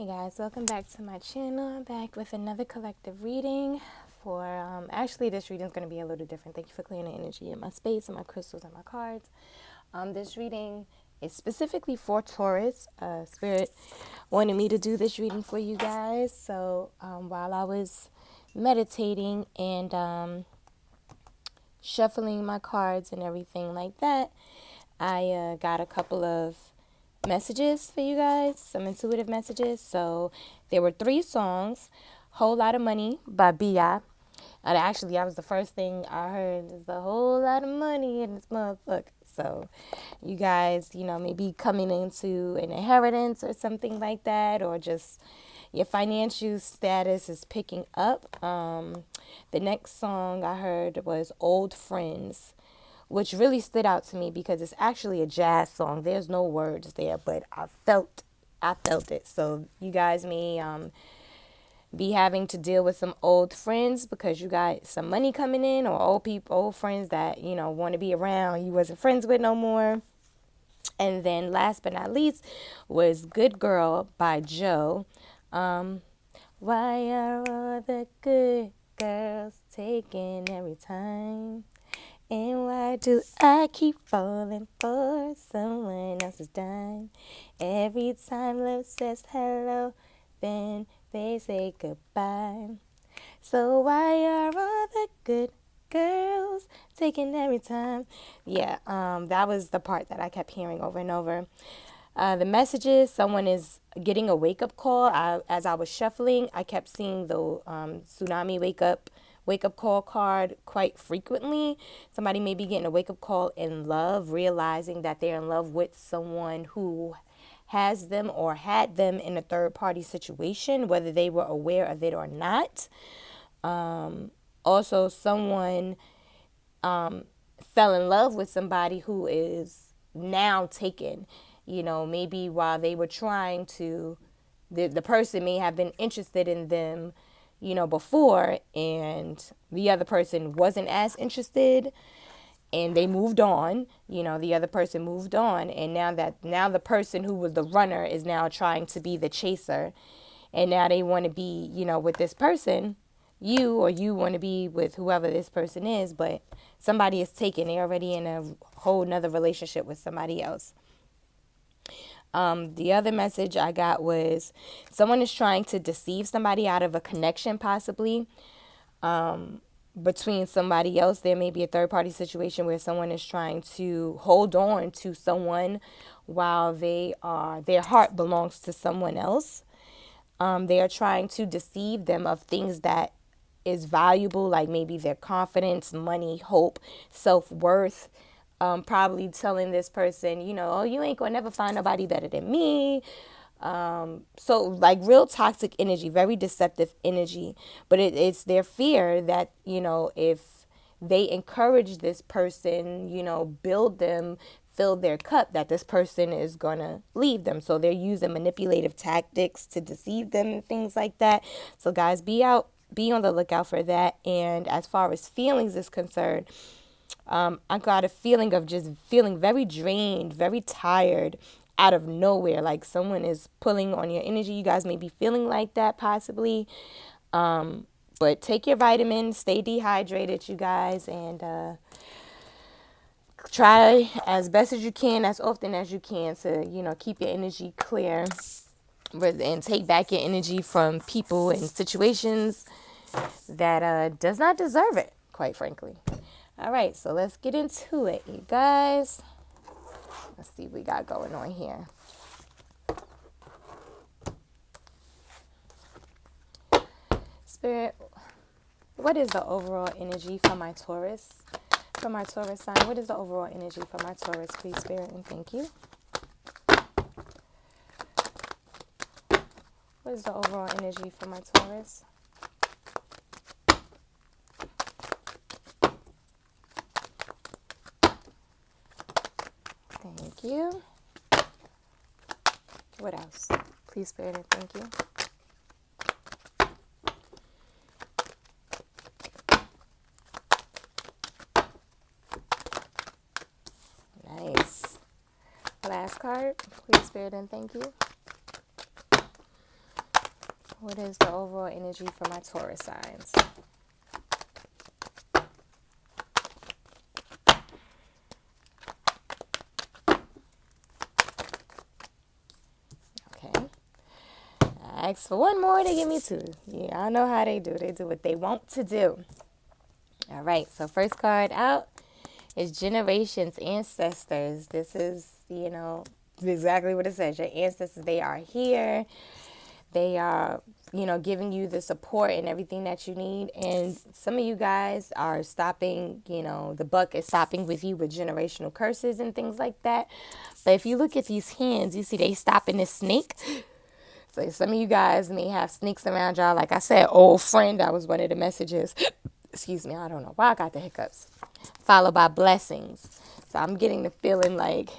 Guys, welcome back to my channel. I'm back with another collective reading for actually this reading is going to be a little different. Thank you for clearing the energy in my space and my crystals and my cards. This reading is specifically for Taurus. Spirit wanted me to do this reading for you guys, so while I was meditating and shuffling my cards and everything like that, I got a couple of messages for you guys, some intuitive messages. So there were 3 songs. Whole Lot of Money by B.I. And actually, that was the first thing I heard, is a whole lot of money in this motherfucker. So you guys, maybe coming into an inheritance or something like that, or just your financial status is picking up. The next song I heard was Old Friends, which really stood out to me because it's actually a jazz song. There's no words there, but I felt it. So you guys may be having to deal with some old friends because you got some money coming in, or old friends that want to be around you wasn't friends with no more. And then last but not least was Good Girl by Joe. Why are all the good girls taken every time? And why do I keep falling for someone else's dime? Every time love says hello, then they say goodbye. So why are all the good girls taken every time? Yeah, that was the part that I kept hearing over and over. The messages, someone is getting a wake-up call. As I was shuffling, I kept seeing the tsunami wake-up call card quite frequently. Somebody may be getting a wake-up call in love, realizing that they're in love with someone who has them or had them in a third-party situation, whether they were aware of it or not. Also, someone fell in love with somebody who is now taken. Maybe while they were trying to, the person may have been interested in them before, and the other person wasn't as interested, and they moved on. The other person moved on, and now the person who was the runner is now trying to be the chaser, and now they want to be with this person, you want to be with whoever this person is, but somebody is taken. They're already in a whole nother relationship with somebody else. The other message I got was someone is trying to deceive somebody out of a connection, possibly between somebody else. There may be a third-party situation where someone is trying to hold on to someone while their heart belongs to someone else. They are trying to deceive them of things that is valuable, like maybe their confidence, money, hope, self-worth. Probably telling this person, oh, you ain't gonna never find nobody better than me. So like real toxic energy, very deceptive energy. But it's their fear that, if they encourage this person, build them, fill their cup, that this person is gonna leave them. So they're using manipulative tactics to deceive them and things like that. So guys, be on the lookout for that. And as far as feelings is concerned, I got a feeling of just feeling very drained, very tired out of nowhere. Like someone is pulling on your energy. You guys may be feeling like that possibly. But take your vitamins, stay dehydrated, you guys, and try as best as you can, as often as you can, to, keep your energy clear and take back your energy from people and situations that does not deserve it, quite frankly. All right, so let's get into it, you guys. Let's see what we got going on here. Spirit, what is the overall energy for my Taurus? For my Taurus sign, what is the overall energy for my Taurus, please, Spirit, and thank you. What is the overall energy for my Taurus? Thank you. What else? Please, Spirit, and thank you. Nice. Last card. Please, Spirit, and thank you. What is the overall energy for my Taurus signs? Okay. I asked for one more, they give me two. Yeah, I know how they do. They do what they want to do. All right, so first card out is generations, ancestors. This is, exactly what it says. Your ancestors, they are here. They are, giving you the support and everything that you need. And some of you guys are stopping, the buck is stopping with you with generational curses and things like that. But if you look at these hands, you see they stopping this snake. So some of you guys may have snakes around y'all. Like I said, old friend, that was one of the messages. Excuse me, I don't know why I got the hiccups. Followed by blessings. So I'm getting the feeling like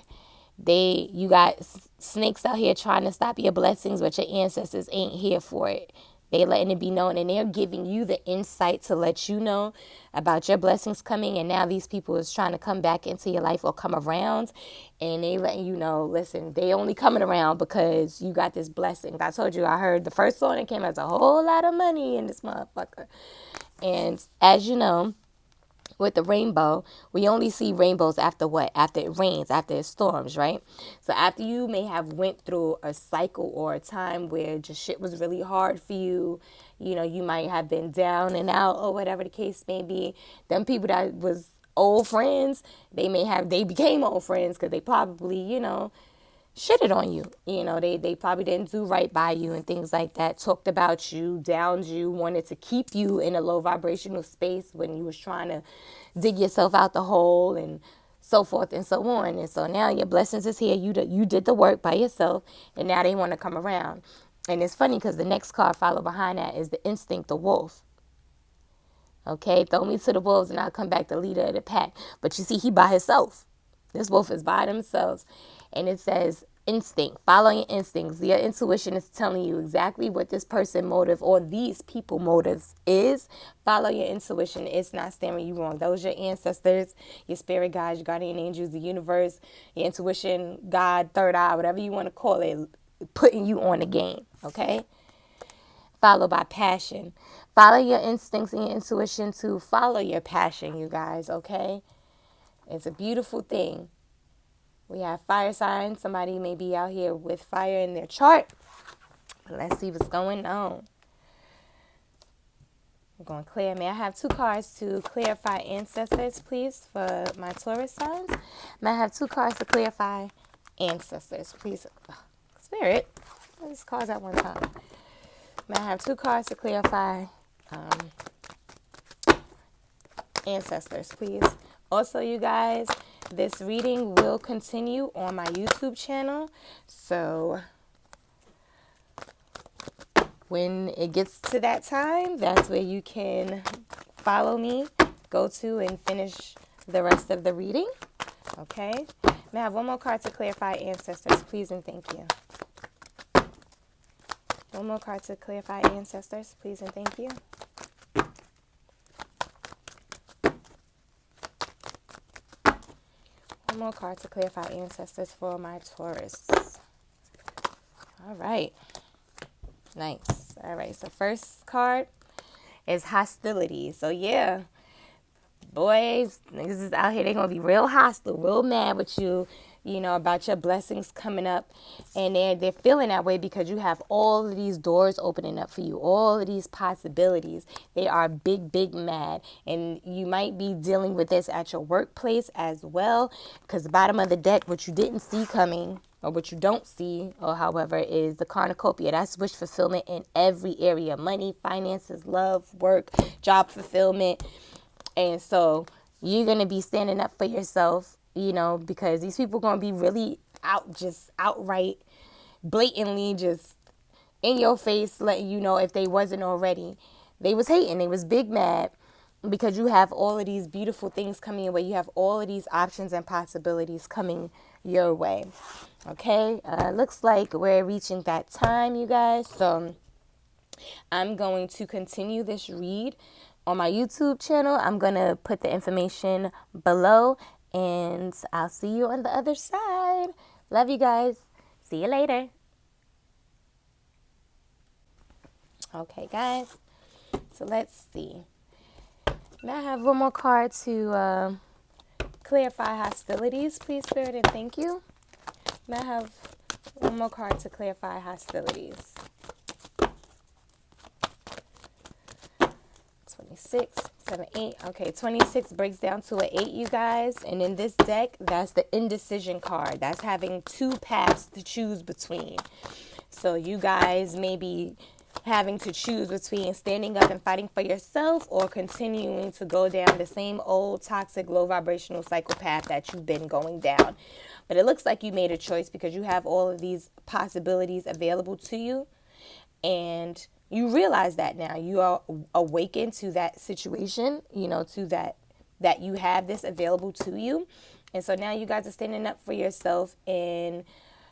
you got snakes out here trying to stop your blessings, but your ancestors ain't here for it. They letting it be known, and they're giving you the insight to let you know about your blessings coming. And now these people is trying to come back into your life or come around, and they letting you know, listen, they only coming around because you got this blessing. I told you, I heard the first one that came as a whole lot of money in this motherfucker. And as you know, with the rainbow, we only see rainbows after what? After it rains, after it storms, right? So after you may have went through a cycle or a time where just shit was really hard for you, you might have been down and out or whatever the case may be. Them people that was old friends, they became old friends because they probably, shitted on you. They probably didn't do right by you and things like that, talked about you, downed you, wanted to keep you in a low vibrational space when you was trying to dig yourself out the hole and so forth and so on. And so now your blessings is here. You did the work by yourself, and now they want to come around. And it's funny because the next card followed behind that is the instinct, the wolf. Okay, throw me to the wolves and I'll come back the leader of the pack. But you see, he by himself. This wolf is by themselves. And it says instinct. Follow your instincts. Your intuition is telling you exactly what this person motive or these people motives is. Follow your intuition. It's not steering you wrong. Those are your ancestors, your spirit guides, your guardian angels, the universe, your intuition, God, third eye, whatever you want to call it, putting you on the game. Okay? Followed by passion. Follow your instincts and your intuition to follow your passion, you guys, okay? It's a beautiful thing. We have fire signs. Somebody may be out here with fire in their chart. But let's see what's going on. We're going to clear. May I have two cards to clarify ancestors, please, for my Taurus signs? May I have two cards to clarify ancestors, please? Spirit, let's cards at one time. May I have two cards to clarify ancestors, please? Also, you guys, this reading will continue on my YouTube channel. So when it gets to that time, that's where you can follow me, go to and finish the rest of the reading. Okay? May I have one more card to clarify ancestors, please, and thank you. One more card to clarify ancestors, please, and thank you. One more card to clarify ancestors for my Taurus. All right. Nice. All right. So first card is hostility. So yeah, boys, niggas is out here. They're going to be real hostile, real mad with you, about your blessings coming up. And they're feeling that way because you have all of these doors opening up for you, all of these possibilities. They are big, big mad. And you might be dealing with this at your workplace as well, because the bottom of the deck, what you didn't see coming, or what you don't see, or however, is the cornucopia. That's wish fulfillment in every area: money, finances, love, work, job fulfillment. And so you're going to be standing up for yourself, because these people are going to be really outright, blatantly just in your face, letting you know, if they wasn't already. They was hating. They was big mad because you have all of these beautiful things coming your way. You have all of these options and possibilities coming your way. Okay? Looks like we're reaching that time, you guys. So I'm going to continue this read on my YouTube channel. I'm going to put the information below, and I'll see you on the other side. Love you guys. See you later. Okay, guys. So let's see. May I have one more card to clarify hostilities, please, Spirit, and thank you. May I have one more card to clarify hostilities? 26, 7, 8. Okay, 26 breaks down to an 8, you guys. And in this deck, that's the indecision card. That's having two paths to choose between. So you guys may be having to choose between standing up and fighting for yourself or continuing to go down the same old toxic, low vibrational psychopath that you've been going down. But it looks like you made a choice because you have all of these possibilities available to you. And you realize that now you are awakened to that situation, to that you have this available to you. And so now you guys are standing up for yourself and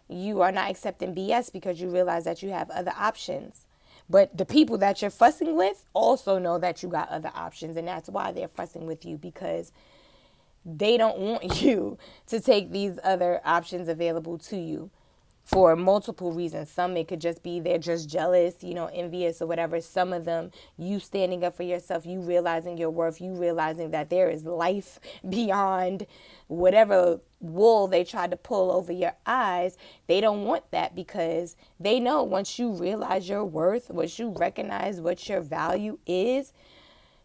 you are not accepting BS because you realize that you have other options. But the people that you're fussing with also know that you got other options. And that's why they're fussing with you, because they don't want you to take these other options available to you for multiple reasons. Some, it could just be they're just jealous, envious or whatever. Some of them, you standing up for yourself, you realizing your worth, you realizing that there is life beyond whatever wool they tried to pull over your eyes. They don't want that because they know once you realize your worth, once you recognize what your value is,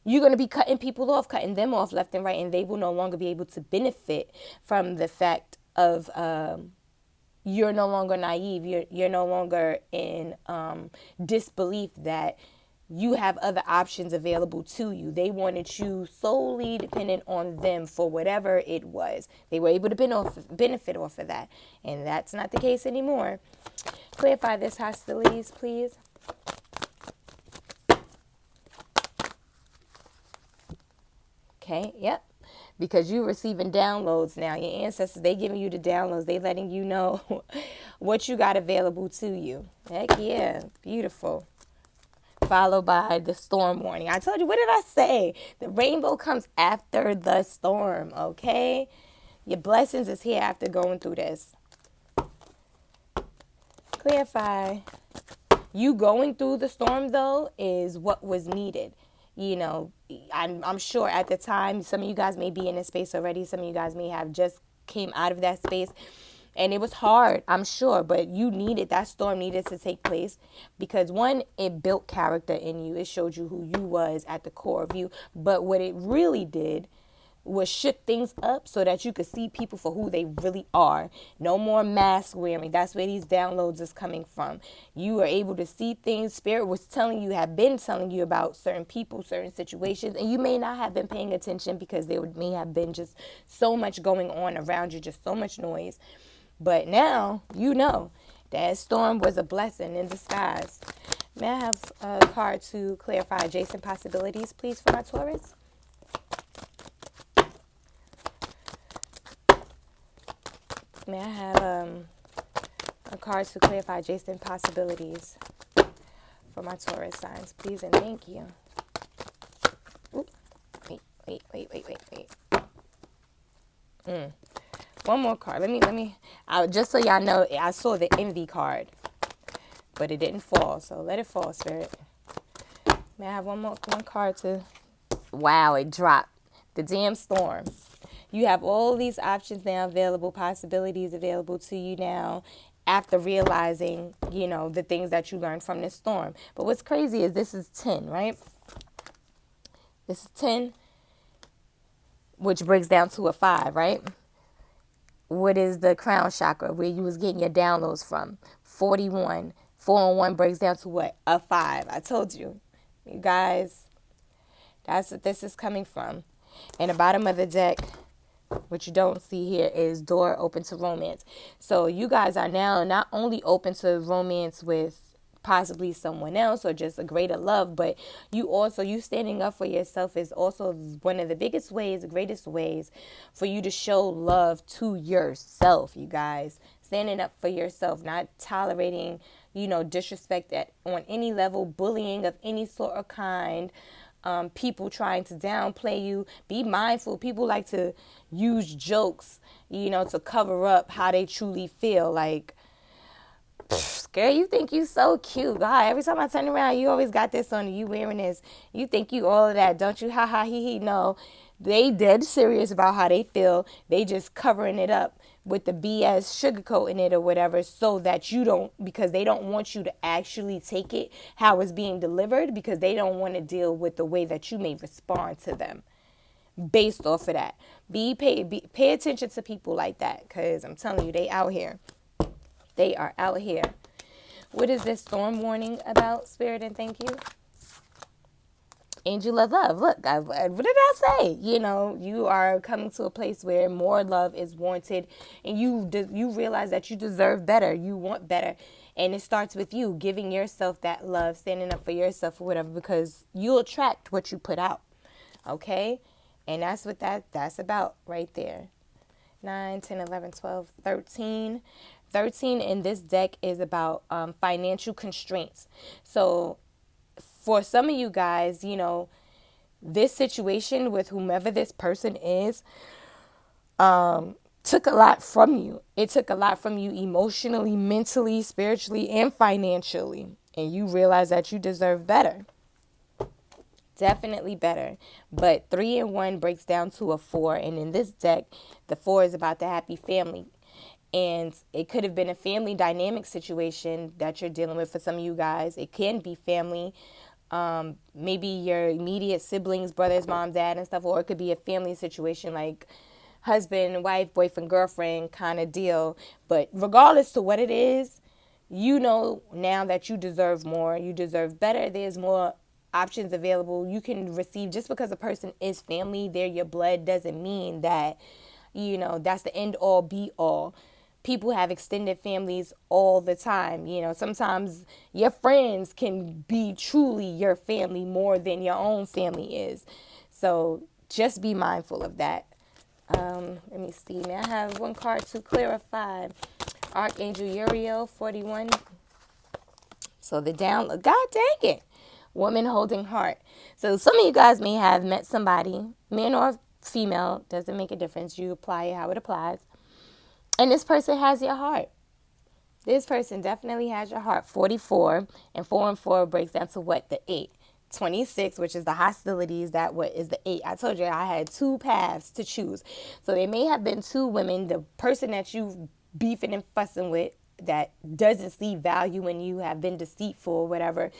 you're going to be cutting people off, cutting them off left and right, and they will no longer be able to benefit from the fact of you're no longer naive. You're no longer in disbelief that you have other options available to you. They wanted you solely dependent on them for whatever it was. They were able to benefit off of that. And that's not the case anymore. Clarify this hostilities, please. Okay, yep. Because you're receiving downloads now. Your ancestors, they giving you the downloads. They letting you know what you got available to you. Heck yeah. Beautiful. Followed by the storm warning. I told you, what did I say? The rainbow comes after the storm, okay? Your blessings is here after going through this. Clarify. You going through the storm, though, is what was needed. I'm sure at the time, some of you guys may be in a space already. Some of you guys may have just came out of that space. And it was hard, I'm sure, but that storm needed to take place because, one, it built character in you. It showed you who you was at the core of you. But what it really did was shook things up so that you could see people for who they really are. No more mask wearing. That's where these downloads is coming from. You are able to see things. Spirit was have been telling you about certain people, certain situations, and you may not have been paying attention because there may have been just so much going on around you, just so much noise. But now that storm was a blessing in disguise. May I have a card to clarify adjacent possibilities, please, for my Taurus? May I have a card to clarify adjacent possibilities for my Taurus signs, please, and thank you. Ooh, wait. One more card. Let me. Just so y'all know, I saw the envy card, but it didn't fall. So let it fall, Spirit. May I have one card to? Wow, it dropped. The damn storm. You have all these options now available, possibilities available to you now after realizing, the things that you learned from this storm. But what's crazy is this is 10, right? This is 10, which breaks down to a 5, right? What is the crown chakra where you was getting your downloads from? 41. 4 and 1 breaks down to what? A 5. I told you. You guys, that's what this is coming from. And the bottom of the deck, what you don't see here, is door open to romance. So you guys are now not only open to romance with possibly someone else or just a greater love, but you standing up for yourself is also one of the biggest ways, the greatest ways for you to show love to yourself, you guys. Standing up for yourself, not tolerating, disrespect on any level, bullying of any sort or kind. People trying to downplay you. Be mindful. People like to use jokes, to cover up how they truly feel. Like, Girl, you think you so cute. God, every time I turn around, you always got this on. You wearing this. You think you all of that, don't you? Ha ha he he. No, they dead serious about how they feel. They just covering it up with the BS, sugarcoating it or whatever, so that you don't, because they don't want you to actually take it how it's being delivered, because they don't want to deal with the way that you may respond to them based off of that. Pay attention to people like that, because I'm telling you, they out here. They are out here. What is this storm warning about, Spirit? And thank you. Angel of love. Look, what did I say? You know, you are coming to a place where more love is wanted, and you realize that you deserve better. You want better. And it starts with you giving yourself that love, standing up for yourself or whatever, because you'll attract what you put out. Okay? And that's what that's about right there. 9, 10, 11, 12, 13. 13 in this deck is about financial constraints. So for some of you guys, you know, this situation with whomever this person is took a lot from you. It took a lot from you emotionally, mentally, spiritually, and financially. And you realize that you deserve better. Definitely better. But 3 and 1 breaks down to a 4. And in this deck, the 4 is about the happy family. And it could have been a family dynamic situation that you're dealing with for some of you guys. It can be family, maybe your immediate siblings, brothers, mom, dad, and stuff. Or it could be a family situation like husband, wife, boyfriend, girlfriend kind of deal. But regardless to what it is, you know now that you deserve more. You deserve better. There's more options available. You can receive, just because a person is family, they're your blood, doesn't mean that, you know, that's the end all be all. People have extended families all the time. You know, sometimes your friends can be truly your family more than your own family is. So just be mindful of that. Let me see. May I have one card to clarify? Archangel Uriel, 41. So the download, God dang it. Woman holding heart. So some of you guys may have met somebody, man or female, doesn't make a difference. You apply it how it applies. And this person has your heart. This person definitely has your heart. 44 and 4 and 4 breaks down to what? The 8. 26, which is the hostilities, that what is the 8. I told you I had 2 paths to choose. So there may have been 2 women. The person that you beefing and fussing with that doesn't see value in you, have been deceitful or whatever,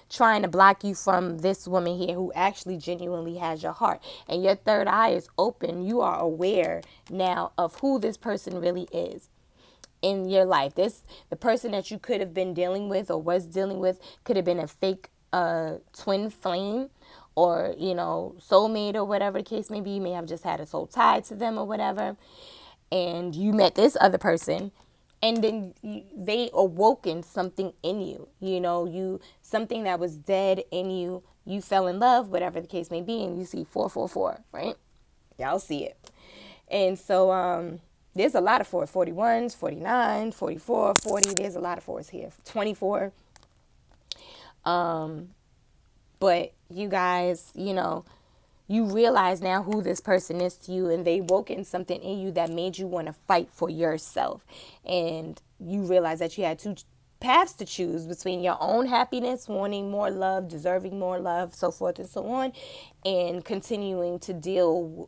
trying to block you from this woman here who actually genuinely has your heart. And your third eye is open. You are aware now of who this person really is in your life. The person that you could have been dealing with or was dealing with could have been a fake twin flame, or, you know, soulmate, or whatever the case may be. You may have just had a soul tie to them or whatever. And you met this other person, and then they awoken something in you, you know, something that was dead in you. You fell in love, whatever the case may be, and you see 444, right? Y'all see it. And so there's a lot of 4s, 41s, 49, 44, 40. There's a lot of 4s here. 24. But you guys, you know, you realize now who this person is to you, and they woke in something in you that made you want to fight for yourself. And you realize that you had 2 paths to choose between your own happiness, wanting more love, deserving more love, so forth and so on, and continuing to deal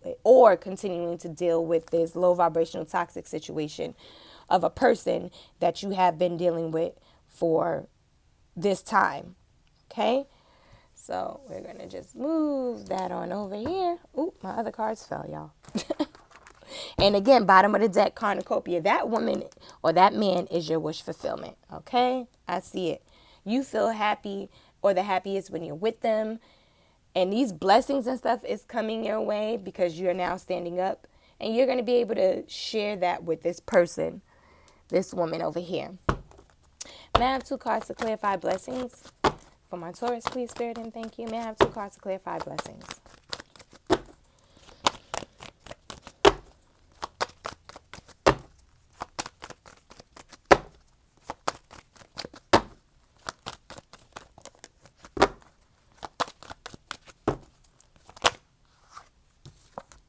with this low vibrational toxic situation of a person that you have been dealing with for this time. Okay? So we're going to just move that on over here. Ooh, my other cards fell, y'all. And again, bottom of the deck, cornucopia. That woman or that man is your wish fulfillment. Okay? I see it. You feel happy or the happiest when you're with them. And these blessings and stuff is coming your way because you're now standing up. And you're going to be able to share that with this person, this woman over here. May I have 2 cards to clarify blessings? For my Taurus, please, Spirit, and thank you. May I have 2 cards to clarify blessings?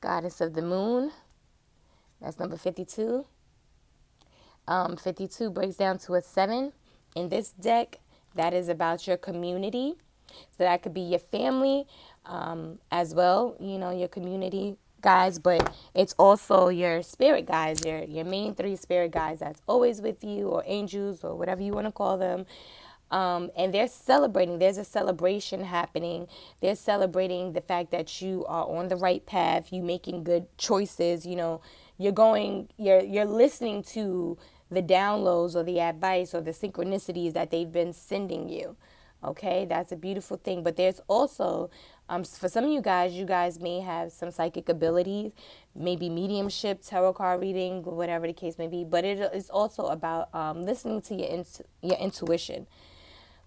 Goddess of the Moon. That's number 52. 52 breaks down to a 7. In this deck, that is about your community. So that could be your family as well, you know, your community guys, but it's also your spirit guys, your main three spirit guys that's always with you, or angels, or whatever you want to call them. And they're celebrating. There's a celebration happening. They're celebrating the fact that you are on the right path. You making good choices. You know, you're listening to the downloads or the advice or the synchronicities that they've been sending you. Okay, that's a beautiful thing. But there's also, for some of you guys may have some psychic abilities, maybe mediumship, tarot card reading, whatever the case may be. But it is also about listening to your intuition.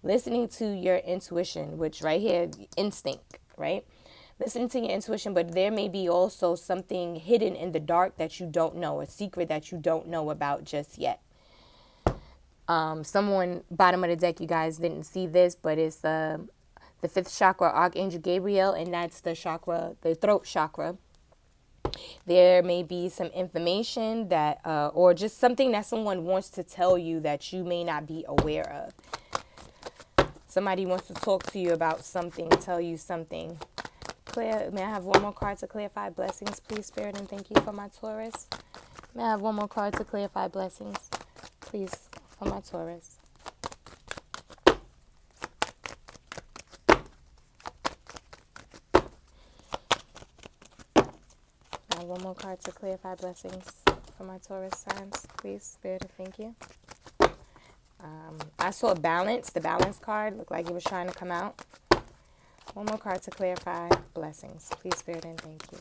Listening to your intuition, which right here, instinct, right? Listening to your intuition, but there may be also something hidden in the dark that you don't know, a secret that you don't know about just yet. Someone, bottom of the deck, you guys didn't see this, but it's the fifth chakra, Archangel Gabriel, and that's the chakra, the throat chakra. There may be some information that, or just something that someone wants to tell you that you may not be aware of. Somebody wants to talk to you about something, tell you something. May I have one more card to clarify blessings, please, Spirit, and thank you for my Taurus. May I have one more card to clarify blessings, please, for my Taurus. May I have one more card to clarify blessings for my Taurus signs, please, Spirit, and thank you. I saw balance. The balance card looked like it was trying to come out. One more card to clarify blessings. Please, Spirit, and thank you.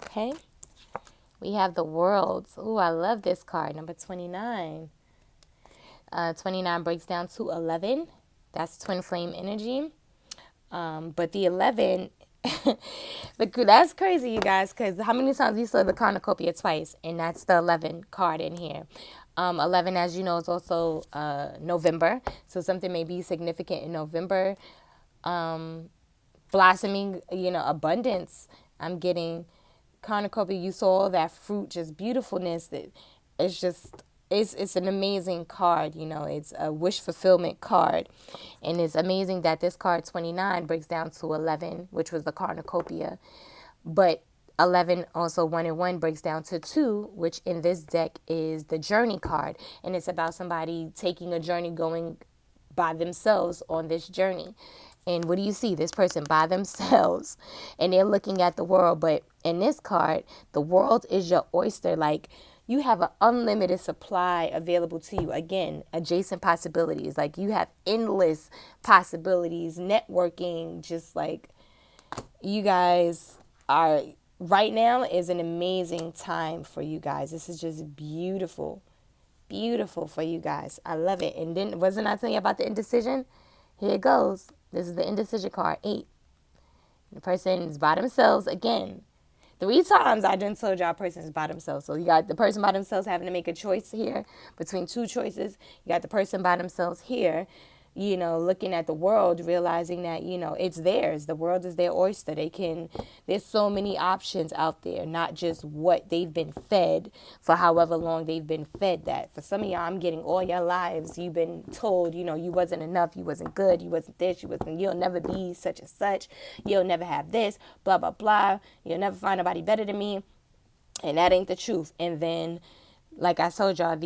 Okay. We have the Worlds. Ooh, I love this card. Number 29. 29 breaks down to 11. That's twin flame energy. But the 11, that's crazy, you guys, because how many times we saw the cornucopia twice? And that's the 11 card in here. 11, as you know, is also November. So something may be significant in November. Blossoming, abundance. I'm getting cornucopia. You saw all that fruit, just beautifulness. It's an amazing card. It's a wish fulfillment card. And it's amazing that this card 29 breaks down to 11, which was the cornucopia. But 11, also 1 and 1, breaks down to 2, which in this deck is the journey card. And it's about somebody taking a journey, going by themselves on this journey. And what do you see? This person by themselves, and they're looking at the world. But in this card, the world is your oyster. Like, you have an unlimited supply available to you. Again, adjacent possibilities. Like, you have endless possibilities, networking. Just like, you guys are, right now is an amazing time for you guys. This is just beautiful. Beautiful for you guys. I love it. And then, wasn't I telling you about the indecision? Here it goes. This is the indecision card, 8. The person is by themselves again. 3 times I done told y'all person is by themselves. So you got the person by themselves having to make a choice here between 2 choices. You got the person by themselves here, looking at the world, realizing that, it's theirs. The world is their oyster. There's so many options out there, not just what they've been fed for however long they've been fed that. For some of y'all, I'm getting all your lives. You've been told, you wasn't enough. You wasn't good. You wasn't this. You'll never be such and such. You'll never have this, blah, blah, blah. You'll never find nobody better than me. And that ain't the truth. And then, like I told y'all,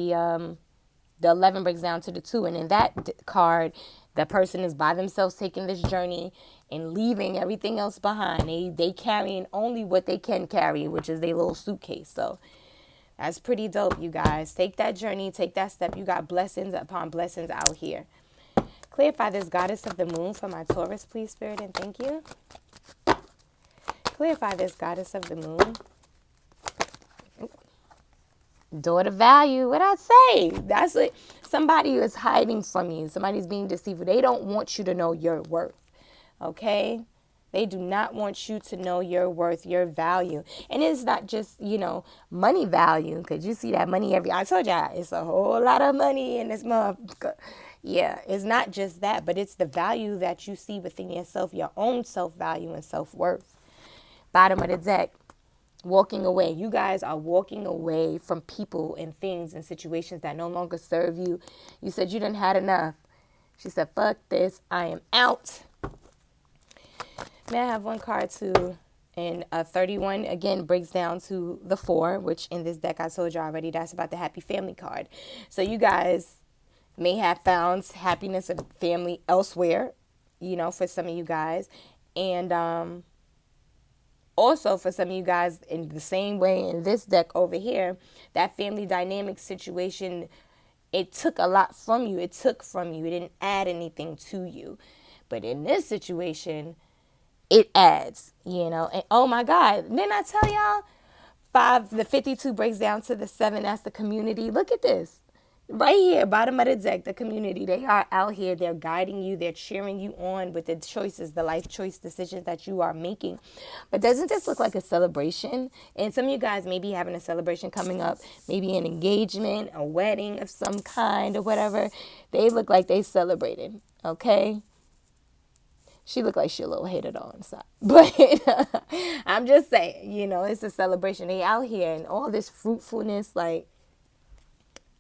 the 11 breaks down to the 2. And in that card, the person is by themselves taking this journey and leaving everything else behind. They carrying only what they can carry, which is their little suitcase. So that's pretty dope, you guys. Take that journey. Take that step. You got blessings upon blessings out here. Clarify this goddess of the moon for my Taurus, please, Spirit, and thank you. Clarify this goddess of the moon. Daughter value, what I say? That's what somebody is hiding from you. Somebody's being deceitful. They don't want you to know your worth. Okay? They do not want you to know your worth, your value. And it's not just, money value, because you see that money I told y'all, it's a whole lot of money in this motherfucker. Yeah, it's not just that, but it's the value that you see within yourself, your own self-value and self-worth. Bottom of the deck, walking away. You guys are walking away from people and things and situations that no longer serve you. You said you done had enough. She said, fuck this, I am out. May I have one card too? And 31, again, breaks down to the 4, which in this deck I told you already, that's about the happy family card. So you guys may have found happiness and family elsewhere, for some of you guys. And also for some of you guys, in the same way in this deck over here, that family dynamic situation, it took a lot from you. It took from you. It didn't add anything to you. But in this situation, it adds, And oh my God, didn't I tell y'all? The 52 breaks down to the 7. That's the community. Look at this. Right here, bottom of the deck, the community. They are out here. They're guiding you. They're cheering you on with the choices, the life choice decisions that you are making. But doesn't this look like a celebration? And some of you guys may be having a celebration coming up, maybe an engagement, a wedding of some kind or whatever. They look like they celebrated, okay? She looked like she a little hated on inside. But I'm just saying, it's a celebration. They out here and all this fruitfulness, like,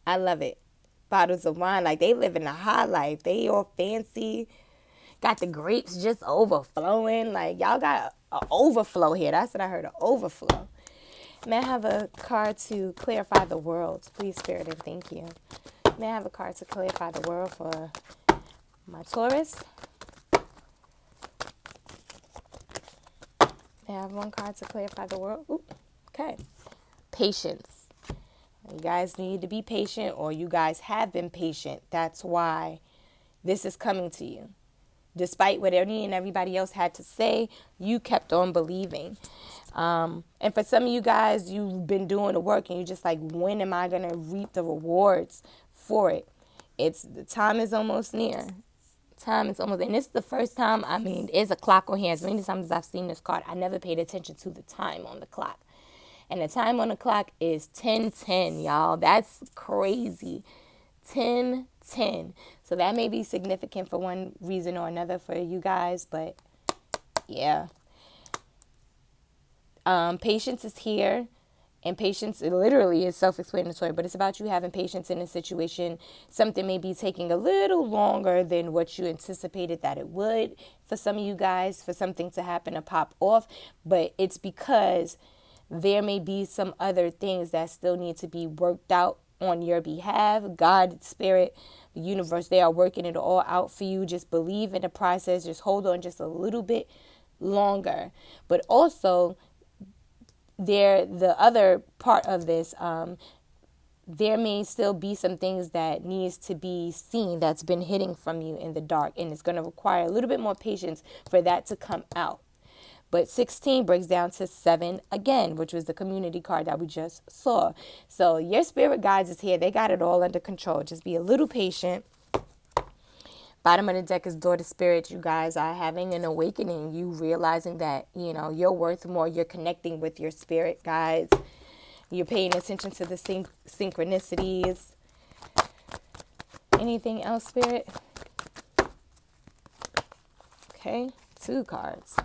I love it. Bottles of wine, like they living a high life. They all fancy. Got the grapes just overflowing. Like y'all got an overflow here. That's what I heard, an overflow. May I have a card to clarify the world? Please, Spirit, and thank you. May I have a card to clarify the world for my Taurus? May I have one card to clarify the world? Ooh, okay. Patience. You guys need to be patient, or you guys have been patient. That's why this is coming to you. Despite what any and everybody else had to say, you kept on believing. And for some of you guys, you've been doing the work and you're just like, when am I going to reap the rewards for it? The time is almost near. Time is almost, and it's the first time, there's a clock on here. As many times as I've seen this card, I never paid attention to the time on the clock. And the time on the clock is 10:10, y'all. That's crazy. 10:10. So that may be significant for one reason or another for you guys, but yeah. Patience is here. And patience, it literally is self-explanatory, but it's about you having patience in a situation. Something may be taking a little longer than what you anticipated that it would for some of you guys, for something to happen to pop off. But it's because there may be some other things that still need to be worked out on your behalf. God, Spirit, the universe, they are working it all out for you. Just believe in the process. Just hold on just a little bit longer. But also, the other part of this, there may still be some things that needs to be seen that's been hidden from you in the dark. And it's going to require a little bit more patience for that to come out. But 16 breaks down to 7 again, which was the community card that we just saw. So your spirit guides is here. They got it all under control. Just be a little patient. Bottom of the deck is daughter spirit. You guys are having an awakening. You realizing that, you're worth more. You're connecting with your spirit guides. You're paying attention to the synchronicities. Anything else, Spirit? Okay, 2 cards.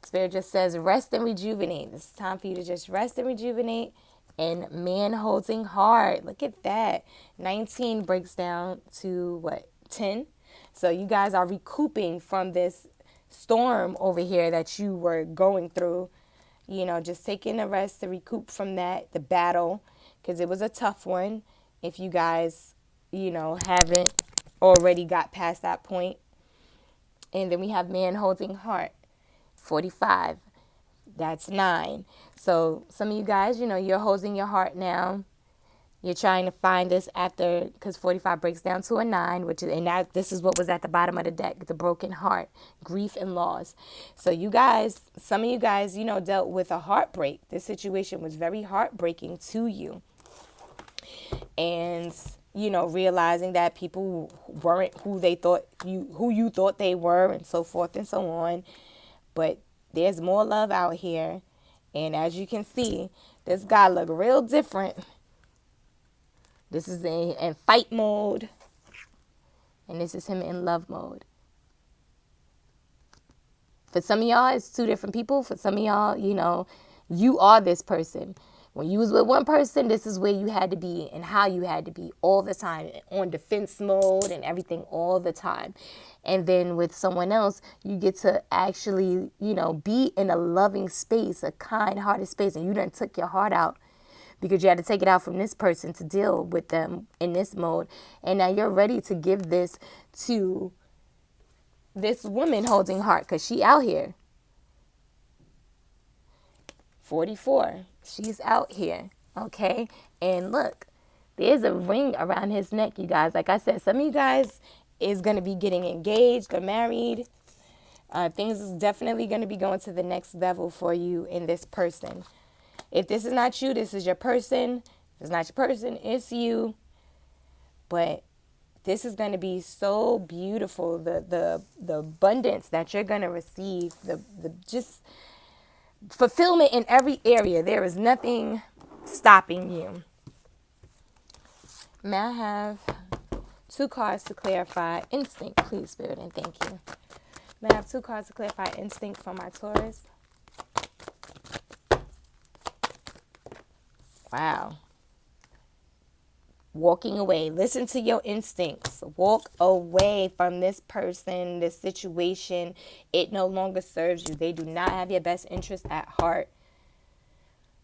Spirit just says rest and rejuvenate. This is time for you to just rest and rejuvenate. And man holding hard. Look at that. 19 breaks down to 10. So you guys are recouping from this storm over here that you were going through. Just taking a rest to recoup from that, the battle, because it was a tough one. If you guys, haven't already got past that point. And then we have man holding heart, 45. That's 9. So some of you guys, you're holding your heart now. You're trying to find this after, because 45 breaks down to a 9, this is what was at the bottom of the deck, the broken heart, grief and loss. So you guys, some of you guys, dealt with a heartbreak. This situation was very heartbreaking to you. And, realizing that people weren't who you thought they were, and so forth and so on. But there's more love out here. And as you can see, this guy look real different. This is in fight mode. And this is him in love mode. For some of y'all, it's two different people. For some of y'all, you are this person. When you was with one person, this is where you had to be and how you had to be all the time, on defense mode and everything all the time. And then with someone else, you get to actually, be in a loving space, a kind-hearted space, and you done took your heart out because you had to take it out from this person to deal with them in this mode. And now you're ready to give this to this woman holding heart, because she out here. 44. She's out here. Okay. And look, there's a ring around his neck, you guys. Like I said, some of you guys is going to be getting engaged or married. Things is definitely going to be going to the next level for you in this person. If this is not you, this is your person. If it's not your person, it's you. But this is going to be so beautiful. The abundance that you're going to receive, the just fulfillment in every area. There is nothing stopping you. May I have 2 cards to clarify instinct, please, Spirit, and thank you. May I have 2 cards to clarify instinct for my Taurus? Wow. Walking away. Listen to your instincts. Walk away from this person, this situation. It no longer serves you. They do not have your best interest at heart.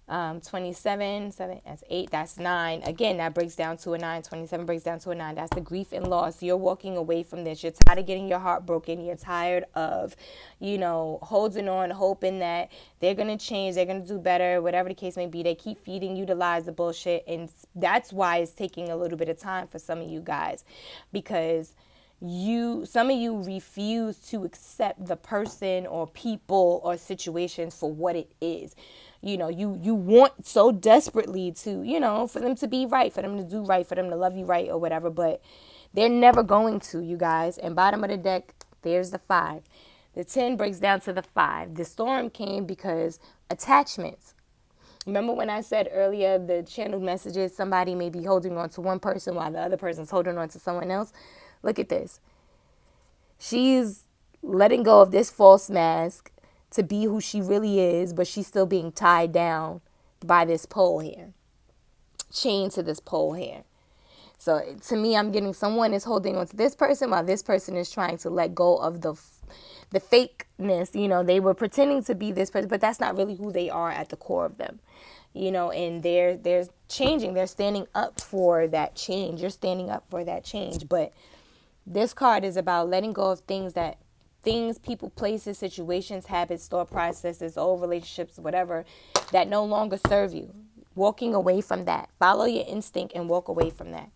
27, 7, that's 8, that's 9. Again, that breaks down to a 9. 27 breaks down to a 9. That's the grief and loss. You're walking away from this. You're tired of getting your heart broken. You're tired of, holding on, hoping that they're going to change, they're going to do better, whatever the case may be. They keep feeding you the lies, the bullshit. And that's why it's taking a little bit of time for some of you guys, because some of you refuse to accept the person or people or situations for what it is. You want so desperately to, for them to be right, for them to do right, for them to love you right or whatever, but they're never going to, you guys. And bottom of the deck, there's the 5. The 10 breaks down to the 5. The storm came because attachments. Remember when I said earlier, the channeled messages, somebody may be holding on to one person while the other person's holding on to someone else? Look at this. She's letting go of this false mask to be who she really is, but she's still being tied down by this pole here, chained to this pole here. So to me, I'm getting someone is holding on to this person while this person is trying to let go of the fakeness. They were pretending to be this person, but that's not really who they are at the core of them. And they're changing. They're standing up for that change. You're standing up for that change. But this card is about letting go of things, people, places, situations, habits, thought processes, old relationships, whatever, that no longer serve you. Walking away from that. Follow your instinct and walk away from that.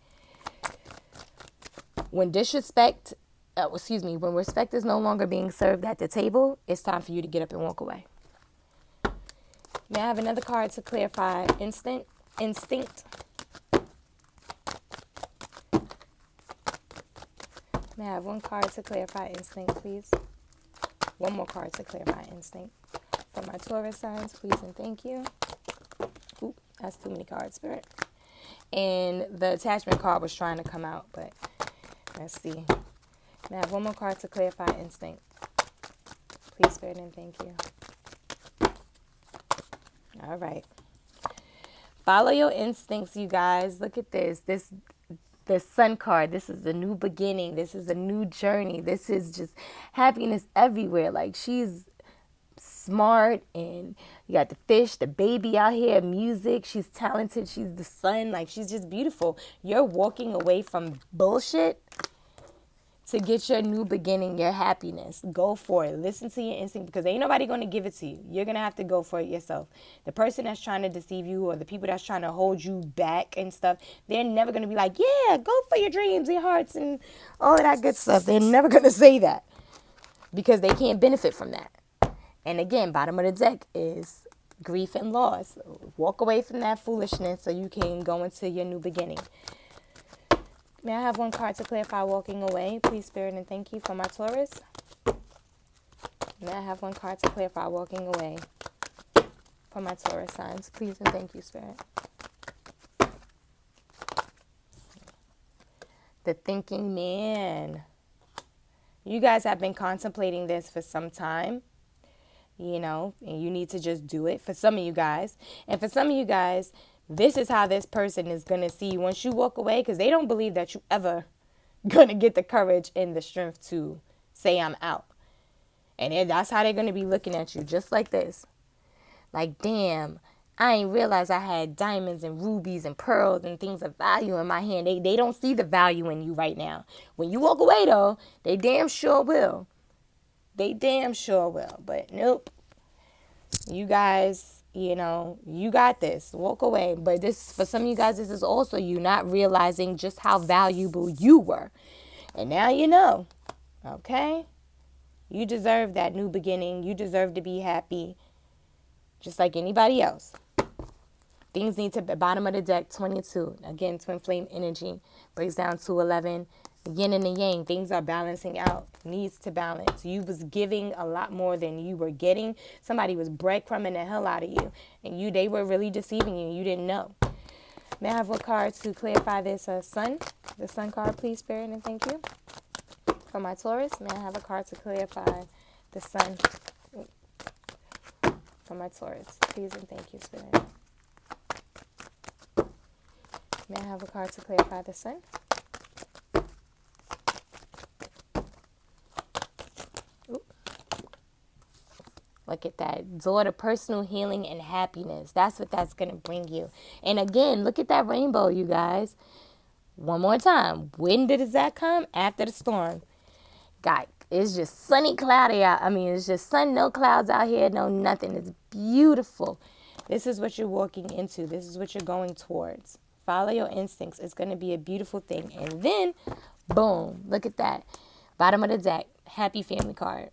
When respect is no longer being served at the table, it's time for you to get up and walk away. May I have another card to clarify instinct? May I have 1 card to clarify instinct, please? 1 more card to clarify instinct. For my Taurus signs, please and thank you. Oop, that's too many cards, Spirit. And the attachment card was trying to come out, but let's see. May I have 1 more card to clarify instinct? Please, Spirit, and thank you. All right. Follow your instincts, you guys. Look at this. The Sun card. This is a new beginning. This is a new journey. This is just happiness everywhere. Like, she's smart, and you got the fish, the baby out here, music. She's talented. She's the sun. Like, she's just beautiful. You're walking away from bullshit to get your new beginning, your happiness. Go for it. Listen to your instinct, because ain't nobody going to give it to you. You're going to have to go for it yourself. The person that's trying to deceive you, or the people that's trying to hold you back and stuff, they're never going to be like, yeah, go for your dreams, your hearts, and all of that good stuff. They're never going to say that, because they can't benefit from that. And again, bottom of the deck is grief and loss. Walk away from that foolishness so you can go into your new beginning. May I have one card to clarify walking away? Please, Spirit, and thank you for my Taurus. May I have one card to clarify walking away for my Taurus signs? Please and thank you, Spirit. The thinking man. You guys have been contemplating this for some time, you know, and you need to just do it for some of you guys. And for some of you guys, this is how this person is going to see you once you walk away, because they don't believe that you ever going to get the courage and the strength to say I'm out. And that's how they're going to be looking at you, just like this. Like, damn, I ain't realized I had diamonds and rubies and pearls and things of value in my hand. They don't see the value in you right now. When you walk away, though, they damn sure will. They damn sure will. But nope. You guys, you know, you got this. Walk away. But this, for some of you guys, this is also you not realizing just how valuable you were. And now you know. Okay? You deserve that new beginning. You deserve to be happy. Just like anybody else. Things need to be bottom of the deck, 22. Again, twin flame energy breaks down to 11. Yin and the yang, things are balancing out. Needs to balance. You was giving a lot more than you were getting. Somebody was breadcrumbing the hell out of you. And they were really deceiving you. You didn't know. May I have a card to clarify this sun? The sun card, please, Spirit, and thank you. For my Taurus, may I have a card to clarify the sun? For my Taurus, please and thank you, Spirit. May I have a card to clarify the sun? Ooh. Look at that. Door to personal healing and happiness. That's what that's going to bring you. And again, look at that rainbow, you guys. One more time. When does that come? After the storm. God, it's just sunny, cloudy out. I mean, it's just sun, no clouds out here, no nothing. It's beautiful. This is what you're walking into. This is what you're going towards. Follow your instincts. It's going to be a beautiful thing. And then, boom, look at that. Bottom of the deck, happy family card.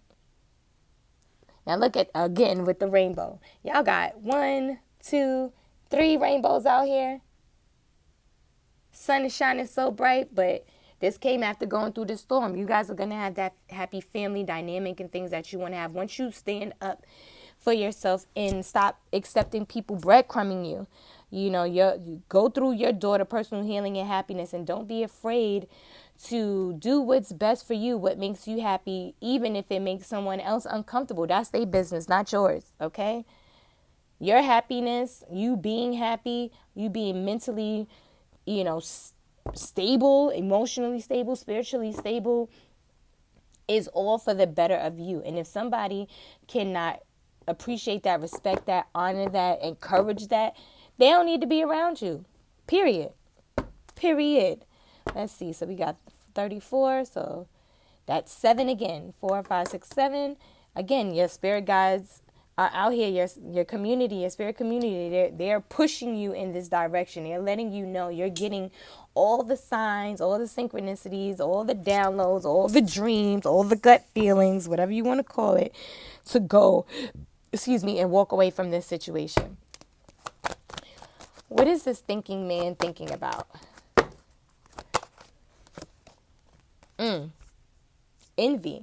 Now look at, again, with the rainbow. Y'all got 1, 2, 3 rainbows out here. Sun is shining so bright, but this came after going through the storm. You guys are going to have that happy family dynamic and things that you want to have. Once you stand up for yourself and stop accepting people breadcrumbing you. You know, you go through your door to personal healing and happiness, and don't be afraid to do what's best for you, what makes you happy, even if it makes someone else uncomfortable. That's their business, not yours, okay? Your happiness, you being happy, you being mentally, you know, stable, emotionally stable, spiritually stable, is all for the better of you. And if somebody cannot appreciate that, respect that, honor that, encourage that, they don't need to be around you. Period. Let's see. So we got 34. So that's 7 again. 4, 5, 6, 7. Again, your spirit guides are out here. Your community, your spirit community, they're pushing you in this direction. They're letting you know you're getting all the signs, all the synchronicities, all the downloads, all the dreams, all the gut feelings, whatever you want to call it, to go, and walk away from this situation. What is this thinking man thinking about? Envy.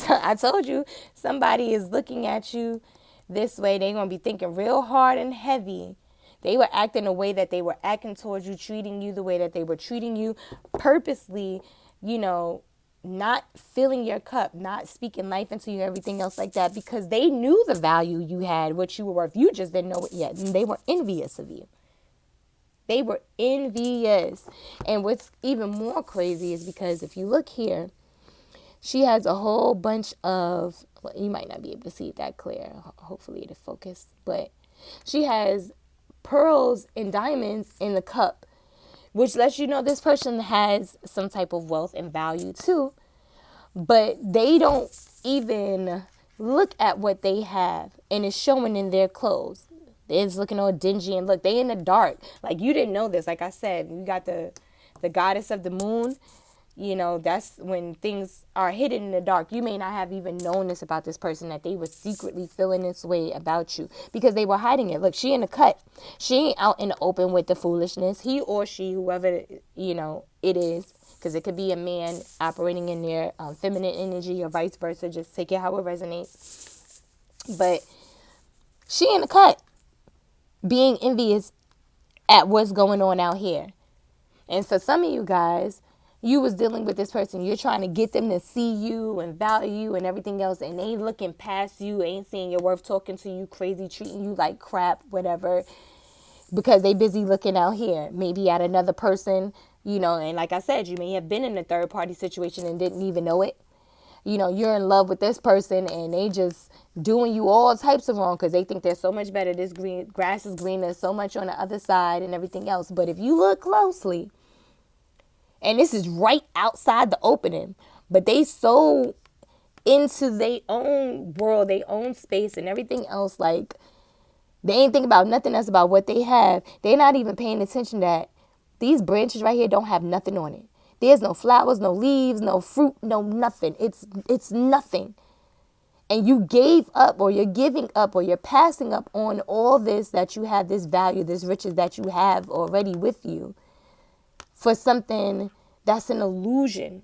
I told you, somebody is looking at you this way. They're going to be thinking real hard and heavy. They were acting the way that they were acting towards you, treating you the way that they were treating you, purposely, you know, not filling your cup, not speaking life into you, everything else like that, because they knew the value you had, what you were worth. You just didn't know it yet. And they were envious of you. They were envious. And what's even more crazy is because if you look here, she has a whole bunch of, well, you might not be able to see it that clear. Hopefully it'll focus. But she has pearls and diamonds in the cup, which lets you know this person has some type of wealth and value too. But they don't even look at what they have, and it's showing in their clothes. It's looking all dingy, and look, they in the dark. Like, you didn't know this. Like I said, you got the goddess of the moon. You know, that's when things are hidden in the dark. You may not have even known this about this person, that they were secretly feeling this way about you because they were hiding it. Look, she in the cut. She ain't out in the open with the foolishness. He or she, whoever, you know, it is, because it could be a man operating in their feminine energy or vice versa. Just take it how it resonates. But she in the cut, being envious at what's going on out here. And for some of you guys, you was dealing with this person. You're trying to get them to see you and value you and everything else. And they looking past you, ain't seeing your worth, talking to you crazy, treating you like crap, whatever. Because they busy looking out here. Maybe at another person, and like I said, you may have been in a third party situation and didn't even know it. You're in love with this person and they just doing you all types of wrong because they think they're so much better. This green grass is greener, so much on the other side and everything else. But if you look closely, and this is right outside the opening, but they so into their own world, their own space and everything else, like they ain't think about nothing else about what they have. They're not even paying attention that these branches right here don't have nothing on it. There's no flowers, no leaves, no fruit, no nothing. It's nothing. And you gave up, or you're giving up, or you're passing up on all this that you have, this value, this riches that you have already with you, for something that's an illusion.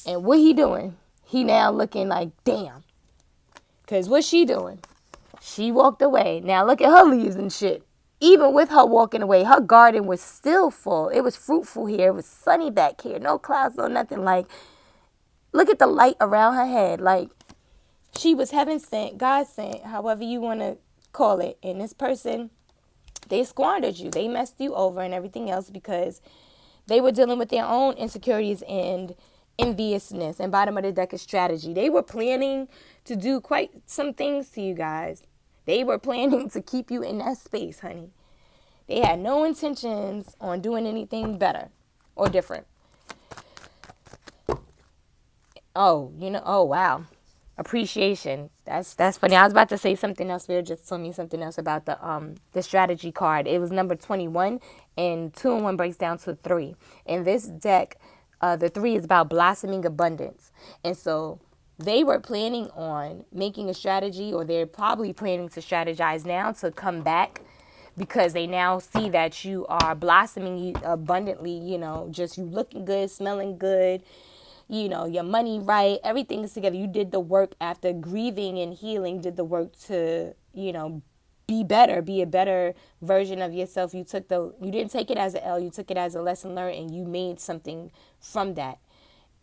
And what he doing? He now looking like, damn. Because what's she doing? She walked away. Now look at her leaves and shit. Even with her walking away, her garden was still full. It was fruitful here. It was sunny back here. No clouds, no nothing. Like, look at the light around her head. Like, she was heaven sent, God sent, however you want to call it. And this person, they squandered you. They messed you over and everything else because they were dealing with their own insecurities and enviousness. And bottom of the deck is strategy. They were planning to do quite some things to you guys. They were planning to keep you in that space, honey. They had no intentions on doing anything better or different. Oh, wow. Appreciation. That's funny. I was about to say something else. Spirit just told me something else about the strategy card. It was number 21, and 2 and 1 breaks down to 3. In this deck, the 3 is about blossoming abundance. And so they were planning on making a strategy, or they're probably planning to strategize now to come back, because they now see that you are blossoming abundantly, just you looking good, smelling good, your money right, everything is together. You did the work after grieving and healing, did the work to, be better, be a better version of yourself. You didn't take it as an L, you took it as a lesson learned, and you made something from that.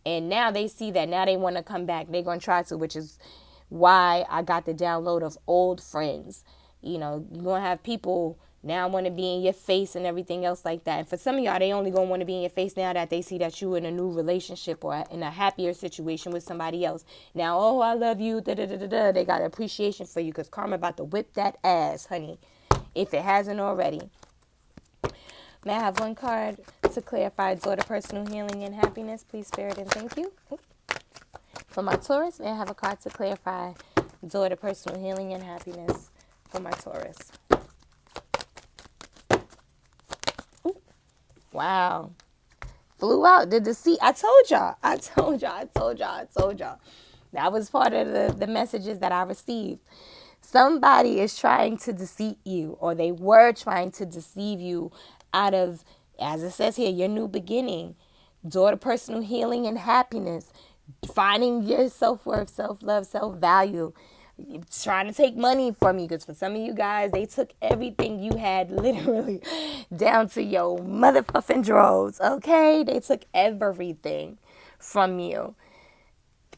And now they see that. Now they want to come back. They're going to try to, which is why I got the download of old friends. You're going to have people now want to be in your face and everything else like that. And for some of y'all, they only going to want to be in your face now that they see that you're in a new relationship or in a happier situation with somebody else. Now, oh, I love you. They got appreciation for you because karma about to whip that ass, honey, if it hasn't already. May I have one card to clarify daughter, personal healing, and happiness, please, Spirit, and thank you. For my Taurus, may I have a card to clarify daughter, personal healing, and happiness for my Taurus. Ooh. Wow. Flew out. The deceit. I told y'all. That was part of the messages that I received. Somebody is trying to deceive you, or they were trying to deceive you out of, as it says here, your new beginning, daughter, personal healing and happiness, finding your self-worth, self-love, self-value, trying to take money from you. Because for some of you guys, they took everything you had, literally down to your motherfucking drawers, okay? They took everything from you.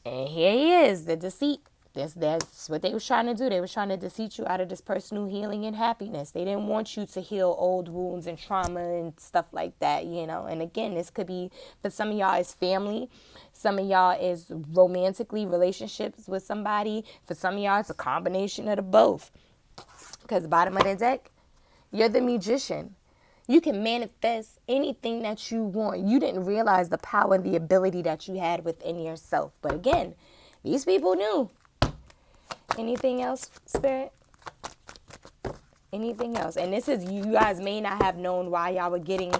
And here he is, the deceit. That's what they was trying to do. They was trying to deceive you out of this personal healing and happiness. They didn't want you to heal old wounds and trauma and stuff like that, And again, this could be, for some of y'all, is family. Some of y'all is romantically relationships with somebody. For some of y'all, it's a combination of the both. Because bottom of the deck, you're the magician. You can manifest anything that you want. You didn't realize the power and the ability that you had within yourself. But again, these people knew. Anything else, Spirit? Anything else? And this is, you guys may not have known why y'all were getting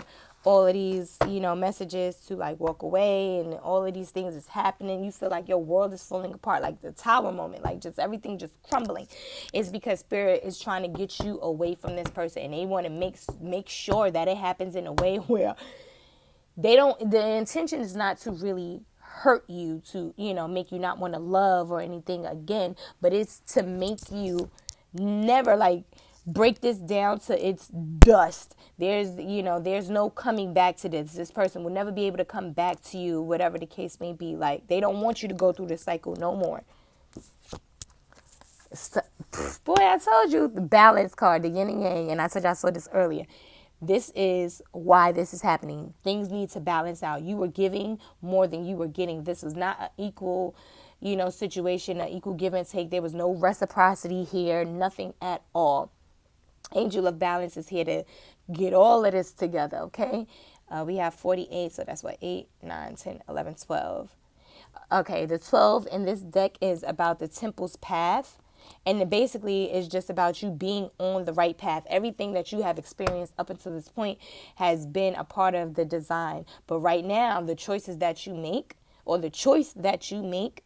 all of these, messages to like walk away, and all of these things is happening. You feel like your world is falling apart, like the tower moment, like just everything just crumbling. It's because spirit is trying to get you away from this person, and they want to make sure that it happens in a way where the intention is not to really hurt you, to make you not want to love or anything again, but it's to make you never like break this down to its dust. There's no coming back to this person will never be able to come back to you, whatever the case may be. Like, they don't want you to go through this cycle no more. Boy, I told you, the balance card, the yin and yang, and I told you I saw this earlier. This is why this is happening. Things need to balance out. You were giving more than you were getting. This was not an equal, situation, an equal give and take. There was no reciprocity here, nothing at all. Angel of Balance is here to get all of this together, okay? We have 48, so that's what, 8, 9, 10, 11, 12. Okay, the 12 in this deck is about the Temple's path. And it basically is just about you being on the right path. Everything that you have experienced up until this point has been a part of the design. But right now, the choices that you make, or the choice that you make,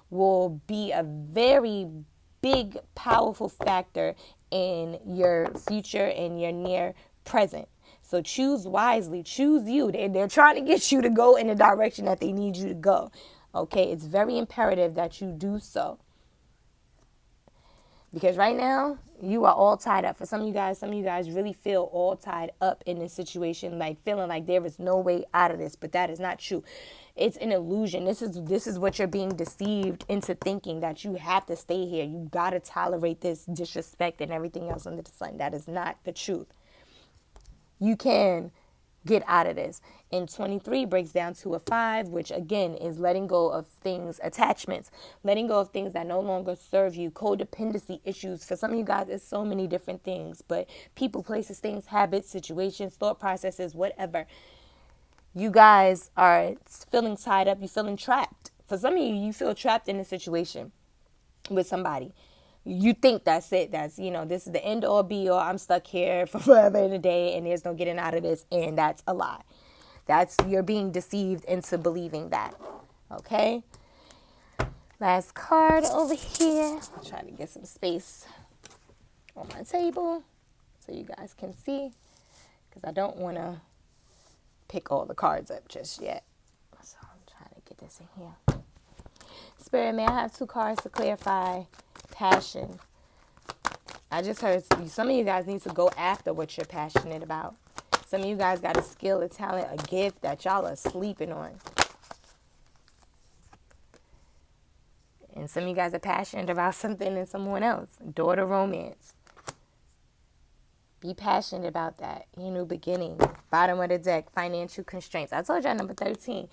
will be a very big, powerful factor in your future and your near present. So choose wisely. Choose you. They're trying to get you to go in the direction that they need you to go. Okay, it's very imperative that you do so. Because right now, you are all tied up. For some of you guys really feel all tied up in this situation, like feeling like there is no way out of this, but that is not true. It's an illusion. This is what you're being deceived into thinking, that you have to stay here. You got to tolerate this disrespect and everything else under the sun. That is not the truth. You can get out of this. And 23 breaks down to a 5, which again is letting go of things, attachments, letting go of things that no longer serve you, codependency issues. For some of you guys, it's so many different things, but people, places, things, habits, situations, thought processes, whatever. You guys are feeling tied up. You're feeling trapped. For some of you, you feel trapped in a situation with somebody. You think that's it. That's, this is the end all be all. I'm stuck here for forever and a day and there's no getting out of this. And that's a lie. You're being deceived into believing that. Okay. Last card over here. I'm trying to get some space on my table so you guys can see, because I don't want to pick all the cards up just yet. So I'm trying to get this in here. Spirit, may I have 2 cards to clarify passion? I just heard some of you guys need to go after what you're passionate about. Some of you guys got a skill, a talent, a gift that y'all are sleeping on. And some of you guys are passionate about something in someone else. Daughter romance. Be passionate about that. New beginning. Bottom of the deck, financial constraints. I told y'all number 13.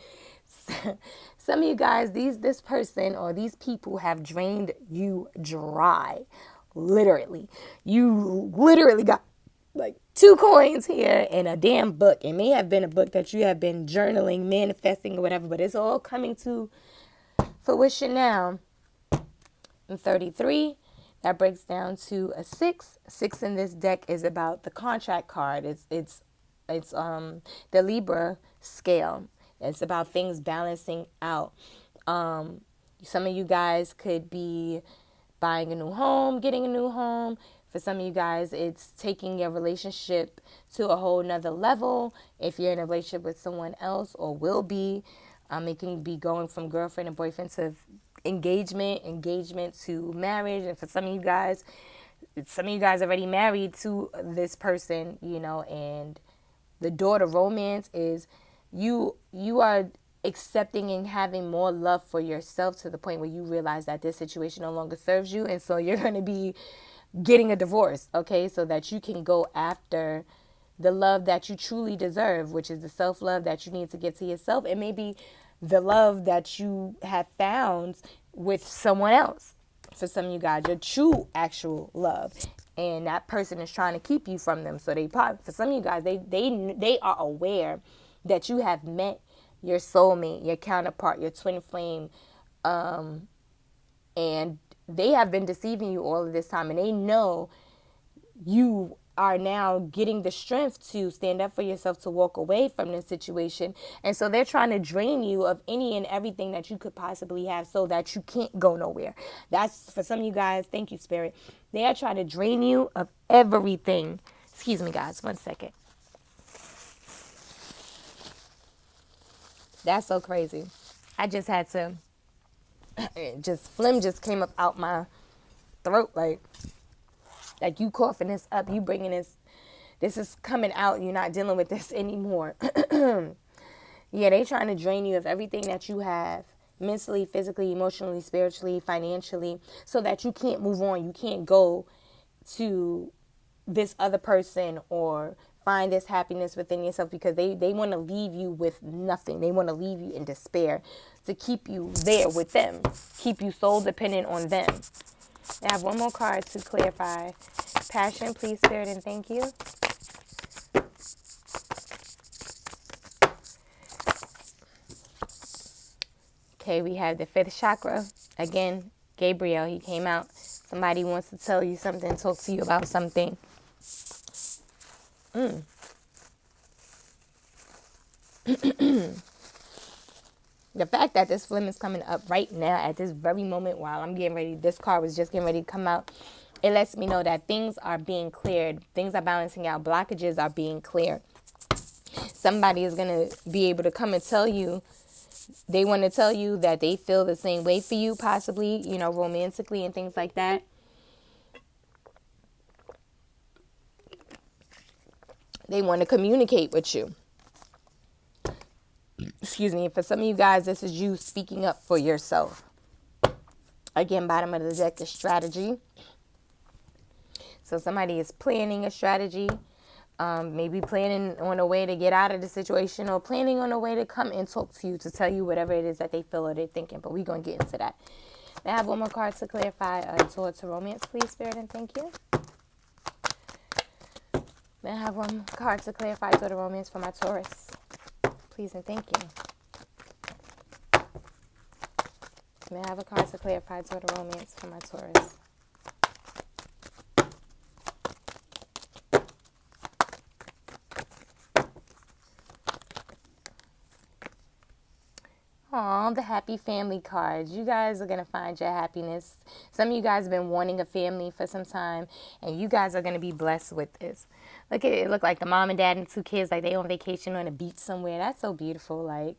Some of you guys, this person or these people have drained you dry. Literally. You literally got like 2 coins here and a damn book. It may have been a book that you have been journaling, manifesting, or whatever, but it's all coming to fruition now. And 33, that breaks down to a 6. 6 in this deck is about the contract card. It's the Libra scale. It's about things balancing out. Some of you guys could be buying a new home, getting a new home. For some of you guys, it's taking your relationship to a whole nother level. If you're in a relationship with someone else or will be, it can be going from girlfriend and boyfriend to engagement to marriage. And for some of you guys already married to this person, and the daughter romance is you are accepting and having more love for yourself to the point where you realize that this situation no longer serves you. And so you're going to be getting a divorce, okay, so that you can go after the love that you truly deserve, which is the self-love that you need to give to yourself. It may be the love that you have found with someone else. For some of you guys, your true actual love, and that person is trying to keep you from them. So for some of you guys, they are aware that you have met your soulmate, your counterpart, your twin flame, and they have been deceiving you all of this time, and they know you are now getting the strength to stand up for yourself, to walk away from this situation. And so they're trying to drain you of any and everything that you could possibly have so that you can't go nowhere. That's for some of you guys. Thank you, Spirit. They are trying to drain you of everything. Excuse me, guys. 1 second. That's so crazy. I just had to, phlegm just came up out my throat. Like you coughing this up, you bringing this is coming out. You're not dealing with this anymore. Yeah, they trying to drain you of everything that you have, mentally, physically, emotionally, spiritually, financially, so that you can't move on. You can't go to this other person or find this happiness within yourself, because they want to leave you with nothing. They want to leave you in despair to keep you there with them, keep you soul dependent on them. I have one more card to clarify. Passion, please, Spirit, and thank you. Okay, we have the 5th chakra. Again, Gabriel, he came out. Somebody wants to tell you something, talk to you about something. The fact that this phlegm is coming up right now at this very moment while I'm getting ready, this card was just getting ready to come out. It lets me know that things are being cleared. Things are balancing out. Blockages are being cleared. Somebody is going to be able to come and tell you, they want to tell you that they feel the same way for you, possibly, you know, romantically and things like that. They want to communicate with you. Excuse me. For some of you guys, this is you speaking up for yourself. Again, bottom of the deck is strategy. So somebody is planning a strategy, maybe planning on a way to get out of the situation, or planning on a way to come and talk to you to tell you whatever it is that they feel or they're thinking. But we're going to get into that. May I have one more card to clarify towards romance, please, Spirit, and thank you. May I have one card to clarify toward the romance for my Taurus, please, and thank you. May I have a card to clarify toward the romance for my Taurus? Aw, the happy family cards. You guys are going to find your happiness. Some of you guys have been wanting a family for some time, and you guys are going to be blessed with this. Look at it. It look like the mom and dad and 2 kids, like they on vacation on a beach somewhere. That's so beautiful. Like,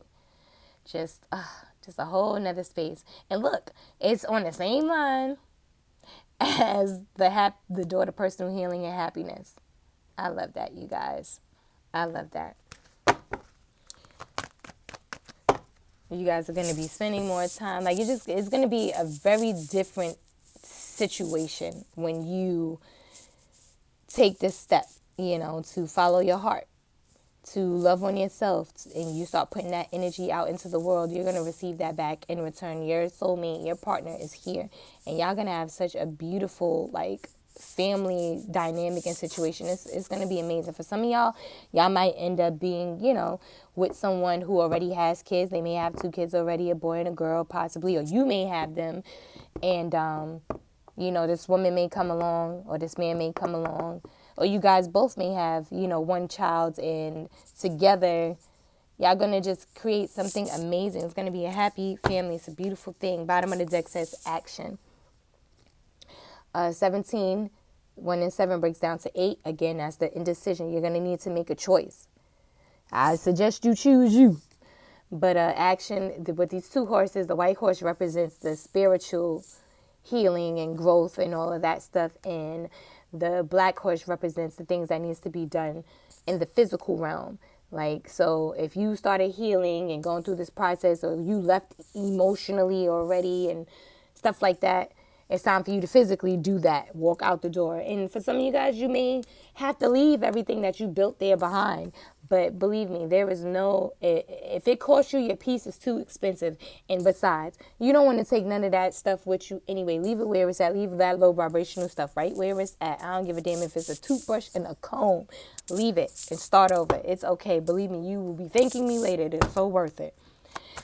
just a whole nother space. And look, it's on the same line as the daughter personal healing and happiness. I love that, you guys. I love that. You guys are going to be spending more time. Like, it's going to be a very different situation when you take this step, you know, to follow your heart, to love on yourself, and you start putting that energy out into the world. You're going to receive that back in return. Your soulmate, your partner is here, and y'all going to have such a beautiful, like, family dynamic and situation. It's going to be amazing. For some of y'all might end up being, you know, with someone who already has kids. They may have 2 kids already, a boy and a girl possibly, or you may have them. And, you know, this woman may come along, or this man may come along, or you guys both may have, you know, 1 child, and together y'all going to just create something amazing. It's going to be a happy family. It's a beautiful thing. Bottom of the deck says action. 17, 1 and 7 breaks down to 8. Again, that's the indecision. You're going to need to make a choice. I suggest you choose you. But action, with these 2 horses, the white horse represents the spiritual healing and growth and all of that stuff. And the black horse represents the things that needs to be done in the physical realm. Like, so if you started healing and going through this process, or you left emotionally already and stuff like that, it's time for you to physically do that. Walk out the door. And for some of you guys, you may have to leave everything that you built there behind. But believe me, there is no, if it costs you, your piece is too expensive. And besides, you don't want to take none of that stuff with you anyway. Leave it where it's at. Leave that low vibrational stuff right where it's at. I don't give a damn if it's a toothbrush and a comb. Leave it and start over. It's okay. Believe me, you will be thanking me later. It's so worth it.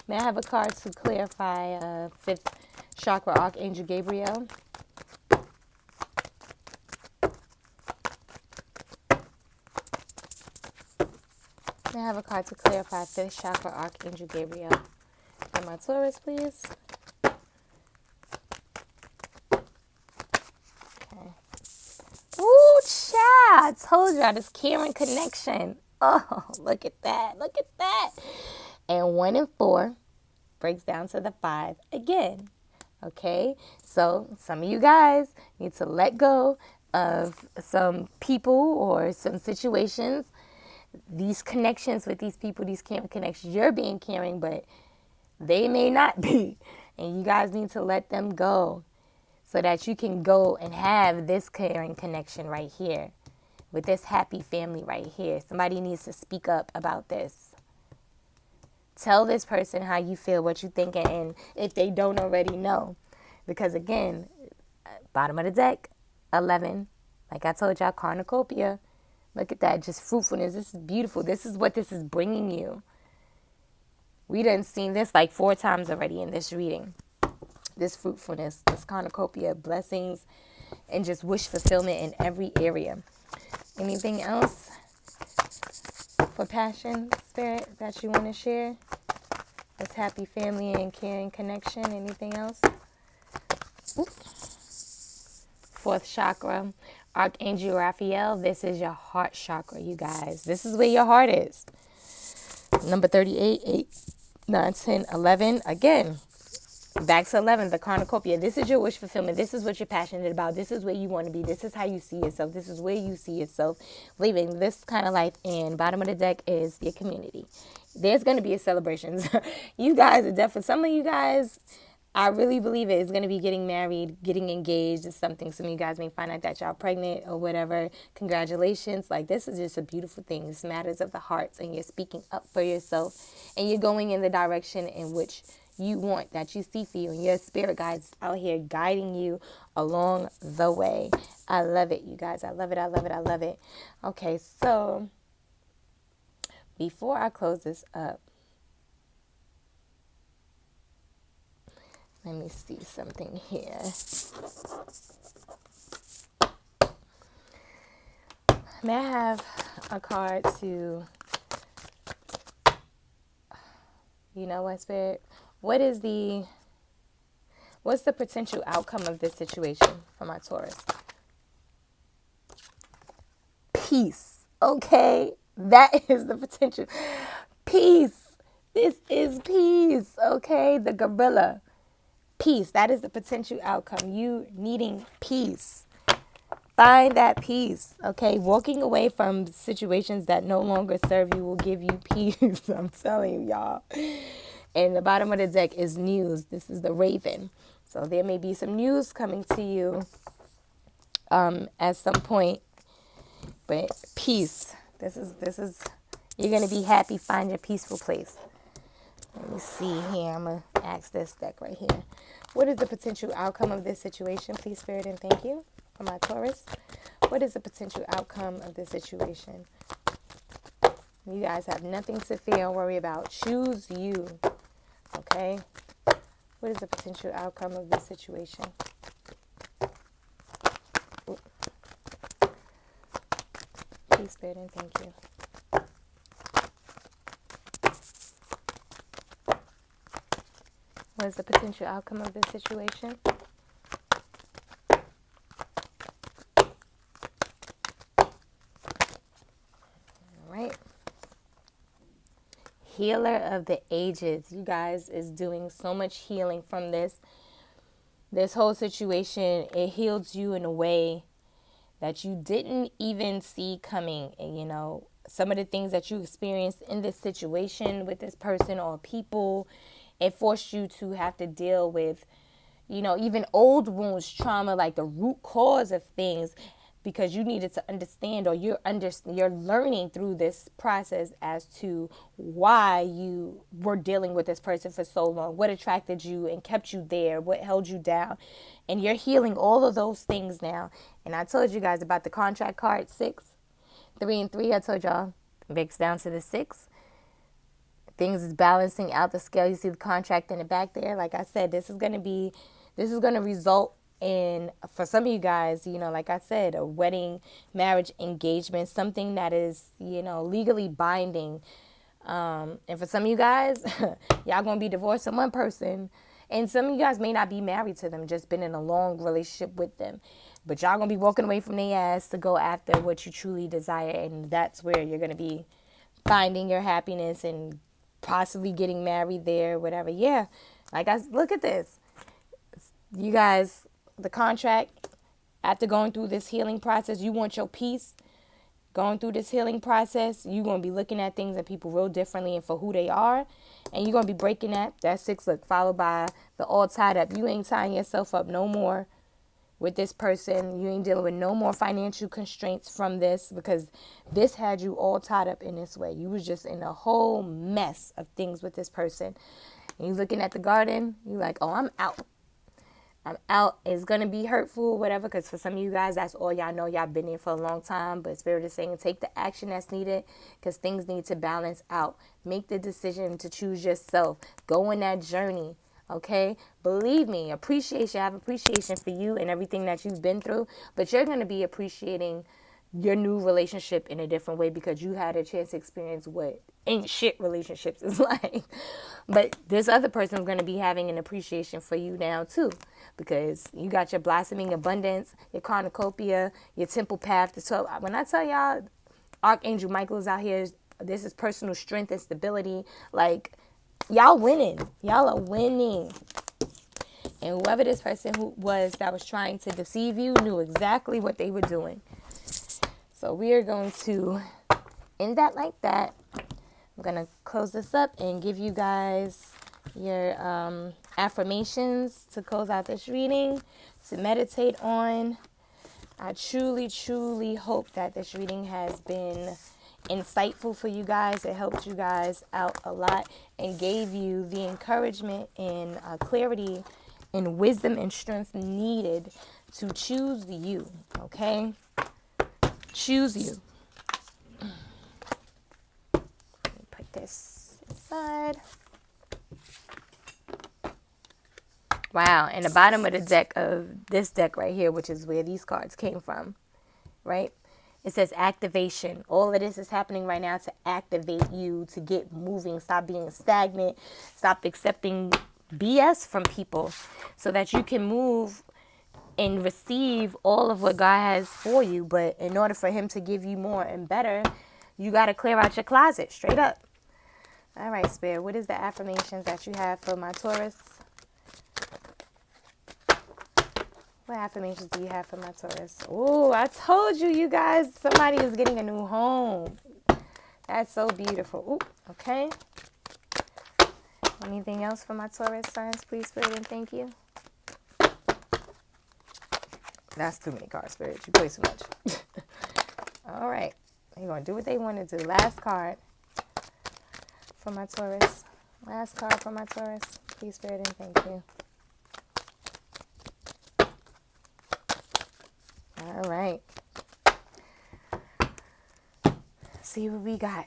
May I have a card to clarify 5th chakra, Archangel Gabriel? May I have a card to clarify 5th chakra, Archangel Gabriel. And my Taurus, please. Okay. Ooh, child. I told y'all this caring connection. Oh, look at that. Look at that. And 1 and 4 breaks down to the 5 again. Okay, so some of you guys need to let go of some people or some situations, these connections with these people, these caring connections. You're being caring, but they may not be. And you guys need to let them go so that you can go and have this caring connection right here with this happy family right here. Somebody needs to speak up about this. Tell this person how you feel, what you think, and if they don't already know. Because again, bottom of the deck, 11. Like I told y'all, cornucopia. Look at that, just fruitfulness. This is beautiful. This is what this is bringing you. We done seen this like 4 times already in this reading. This fruitfulness, this cornucopia, blessings, and just wish fulfillment in every area. Anything else for passion, spirit, that you want to share? This happy family and caring connection. Anything else? Ooh. 4th chakra, Archangel Raphael. This is your heart chakra, you guys. This is where your heart is. Number 38, 8, 9, 10, 11. Again, back to 11, the cornucopia. This is your wish fulfillment. This is what you're passionate about. This is where you want to be. This is how you see yourself. This is where you see yourself living this kind of life. And bottom of the deck is your community. There's going to be a celebration. You guys are definitely, some of you guys, I really believe it, is going to be getting married, getting engaged is something. Some of you guys may find out that y'all pregnant or whatever. Congratulations. Like, this is just a beautiful thing. This matters of the hearts, and you're speaking up for yourself, and you're going in the direction in which you want, that you see for you, and your spirit guides out here guiding you along the way. I love it, you guys. I love it. I love it. I love it. Okay, so before I close this up, let me see something here. May I have a card to, you know what, Spirit? What's the potential outcome of this situation for my Taurus? Peace. Okay? That is the potential. Peace. This is peace. Okay? The gorilla. Peace. That is the potential outcome. You needing peace. Find that peace. Okay? Walking away from situations that no longer serve you will give you peace. I'm telling you, y'all. And the bottom of the deck is news. This is the Raven. So there may be some news coming to you at some point. But peace. This is you're going to be happy. Find your peaceful place. Let me see here. I'm going to ask this deck right here. What is the potential outcome of this situation? Please, Spirit, and thank you for my Taurus. What is the potential outcome of this situation? You guys have nothing to fear or worry about. Choose you. Okay? What is the potential outcome of this situation? Ooh. Please, Spirit, and thank you. What is the potential outcome of this situation? All right. Healer of the ages. You guys is doing so much healing from this whole situation. It heals you in a way that you didn't even see coming. And, you know, some of the things that you experienced in this situation with this person or people, it forced you to have to deal with, you know, even old wounds, trauma, like the root cause of things, because you needed to understand, or you're learning through this process as to why you were dealing with this person for so long, what attracted you and kept you there, what held you down. And you're healing all of those things now. And I told you guys about the contract card, 6, 3 and 3. I told y'all breaks down to the 6. Things is balancing out the scale. You see the contract in the back there. Like I said, this is going to result And for some of you guys, you know, like I said, a wedding, marriage, engagement, something that is, you know, legally binding. And for some of you guys, y'all gonna be divorcing one person. And some of you guys may not be married to them, just been in a long relationship with them. But y'all gonna be walking away from their ass to go after what you truly desire. And that's where you're gonna be finding your happiness and possibly getting married there, whatever. Yeah. Like, look at this. You guys, the contract, after going through this healing process, you want your peace. Going through this healing process, you're going to be looking at things and people real differently and for who they are. And you're going to be breaking that 6 look, followed by the all tied up. You ain't tying yourself up no more with this person. You ain't dealing with no more financial constraints from this, because this had you all tied up in this way. You was just in a whole mess of things with this person. And you looking at the garden, you like, oh, I'm out. I'm out. It's going to be hurtful, whatever, because for some of you guys, that's all y'all know. Y'all been there for a long time, but Spirit is saying take the action that's needed, because things need to balance out. Make the decision to choose yourself. Go on that journey, okay? Believe me, appreciation. I have appreciation for you and everything that you've been through, but you're going to be appreciating your new relationship in a different way, because you had a chance to experience what ain't shit relationships is like. But this other person is going to be having an appreciation for you now too, because you got your blossoming abundance, your cornucopia, your temple path. So when I tell y'all Archangel Michael is out here, this is personal strength and stability. Like, y'all winning. Y'all are winning. And whoever this person who was that was trying to deceive you knew exactly what they were doing. So we are going to end that like that. I'm going to close this up and give you guys your affirmations to close out this reading, to meditate on. I truly, truly hope that this reading has been insightful for you guys. It helped you guys out a lot and gave you the encouragement and clarity and wisdom and strength needed to choose you, okay? Choose you. Let me put this aside. Wow, and the bottom of the deck of this deck right here, which is where these cards came from, right? It says activation. All of this is happening right now to activate you, to get moving, stop being stagnant, stop accepting BS from people, so that you can move and receive all of what God has for you. But in order for him to give you more and better, you got to clear out your closet, straight up. All right, Spirit, what is the affirmations that you have for my Taurus? What affirmations do you have for my Taurus? Oh, I told you, you guys, somebody is getting a new home. That's so beautiful. Ooh, okay. Anything else for my Taurus signs, please, Spirit, and thank you. That's too many cards, Spirit. You play too much. All right. They're going to do what they want to do. Last card for my Taurus. Last card for my Taurus. Please, Spirit, and thank you. All right. See what we got.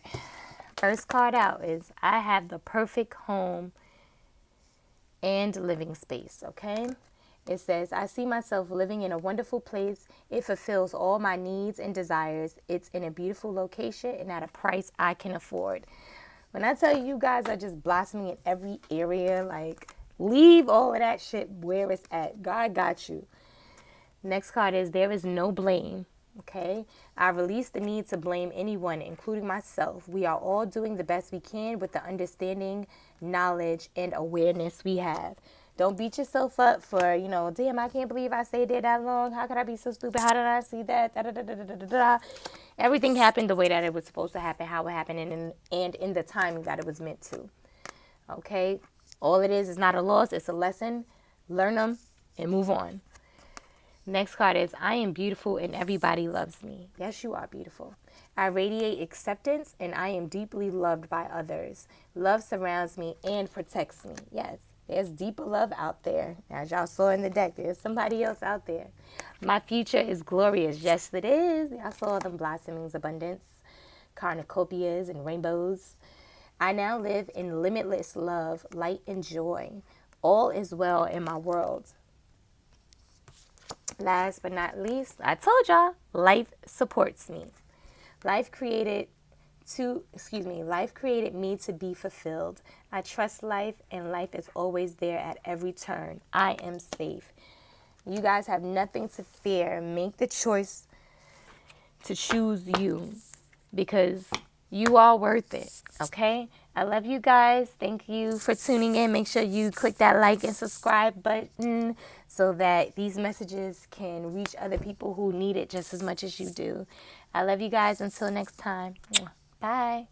First card out is I have the perfect home and living space, okay? It says, I see myself living in a wonderful place. It fulfills all my needs and desires. It's in a beautiful location and at a price I can afford. When I tell you, you guys are just blossoming in every area, like, leave all of that shit where it's at. God got you. Next card is there is no blame. Okay, I release the need to blame anyone, including myself. We are all doing the best we can with the understanding, knowledge, and awareness we have. Don't beat yourself up for, damn, I can't believe I stayed there that long. How could I be so stupid? How did I see that? Da, da, da, da, da, da, da. Everything happened the way that it was supposed to happen, how it happened, and in the timing that it was meant to. Okay, all it is not a loss. It's a lesson. Learn them and move on. Next card is, I am beautiful and everybody loves me. Yes, you are beautiful. I radiate acceptance and I am deeply loved by others. Love surrounds me and protects me. Yes, there's deeper love out there. As y'all saw in the deck, there's somebody else out there. My future is glorious. Yes, it is. Y'all saw them blossomings, abundance, cornucopias, and rainbows. I now live in limitless love, light, and joy. All is well in my world. Last but not least, I told y'all, life supports me. Life created life created me to be fulfilled. I trust life, and life is always there at every turn. I am safe. You guys have nothing to fear. Make the choice to choose you, because you are worth it, okay? I love you guys. Thank you for tuning in. Make sure you click that like and subscribe button so that these messages can reach other people who need it just as much as you do. I love you guys. Until next time. Bye.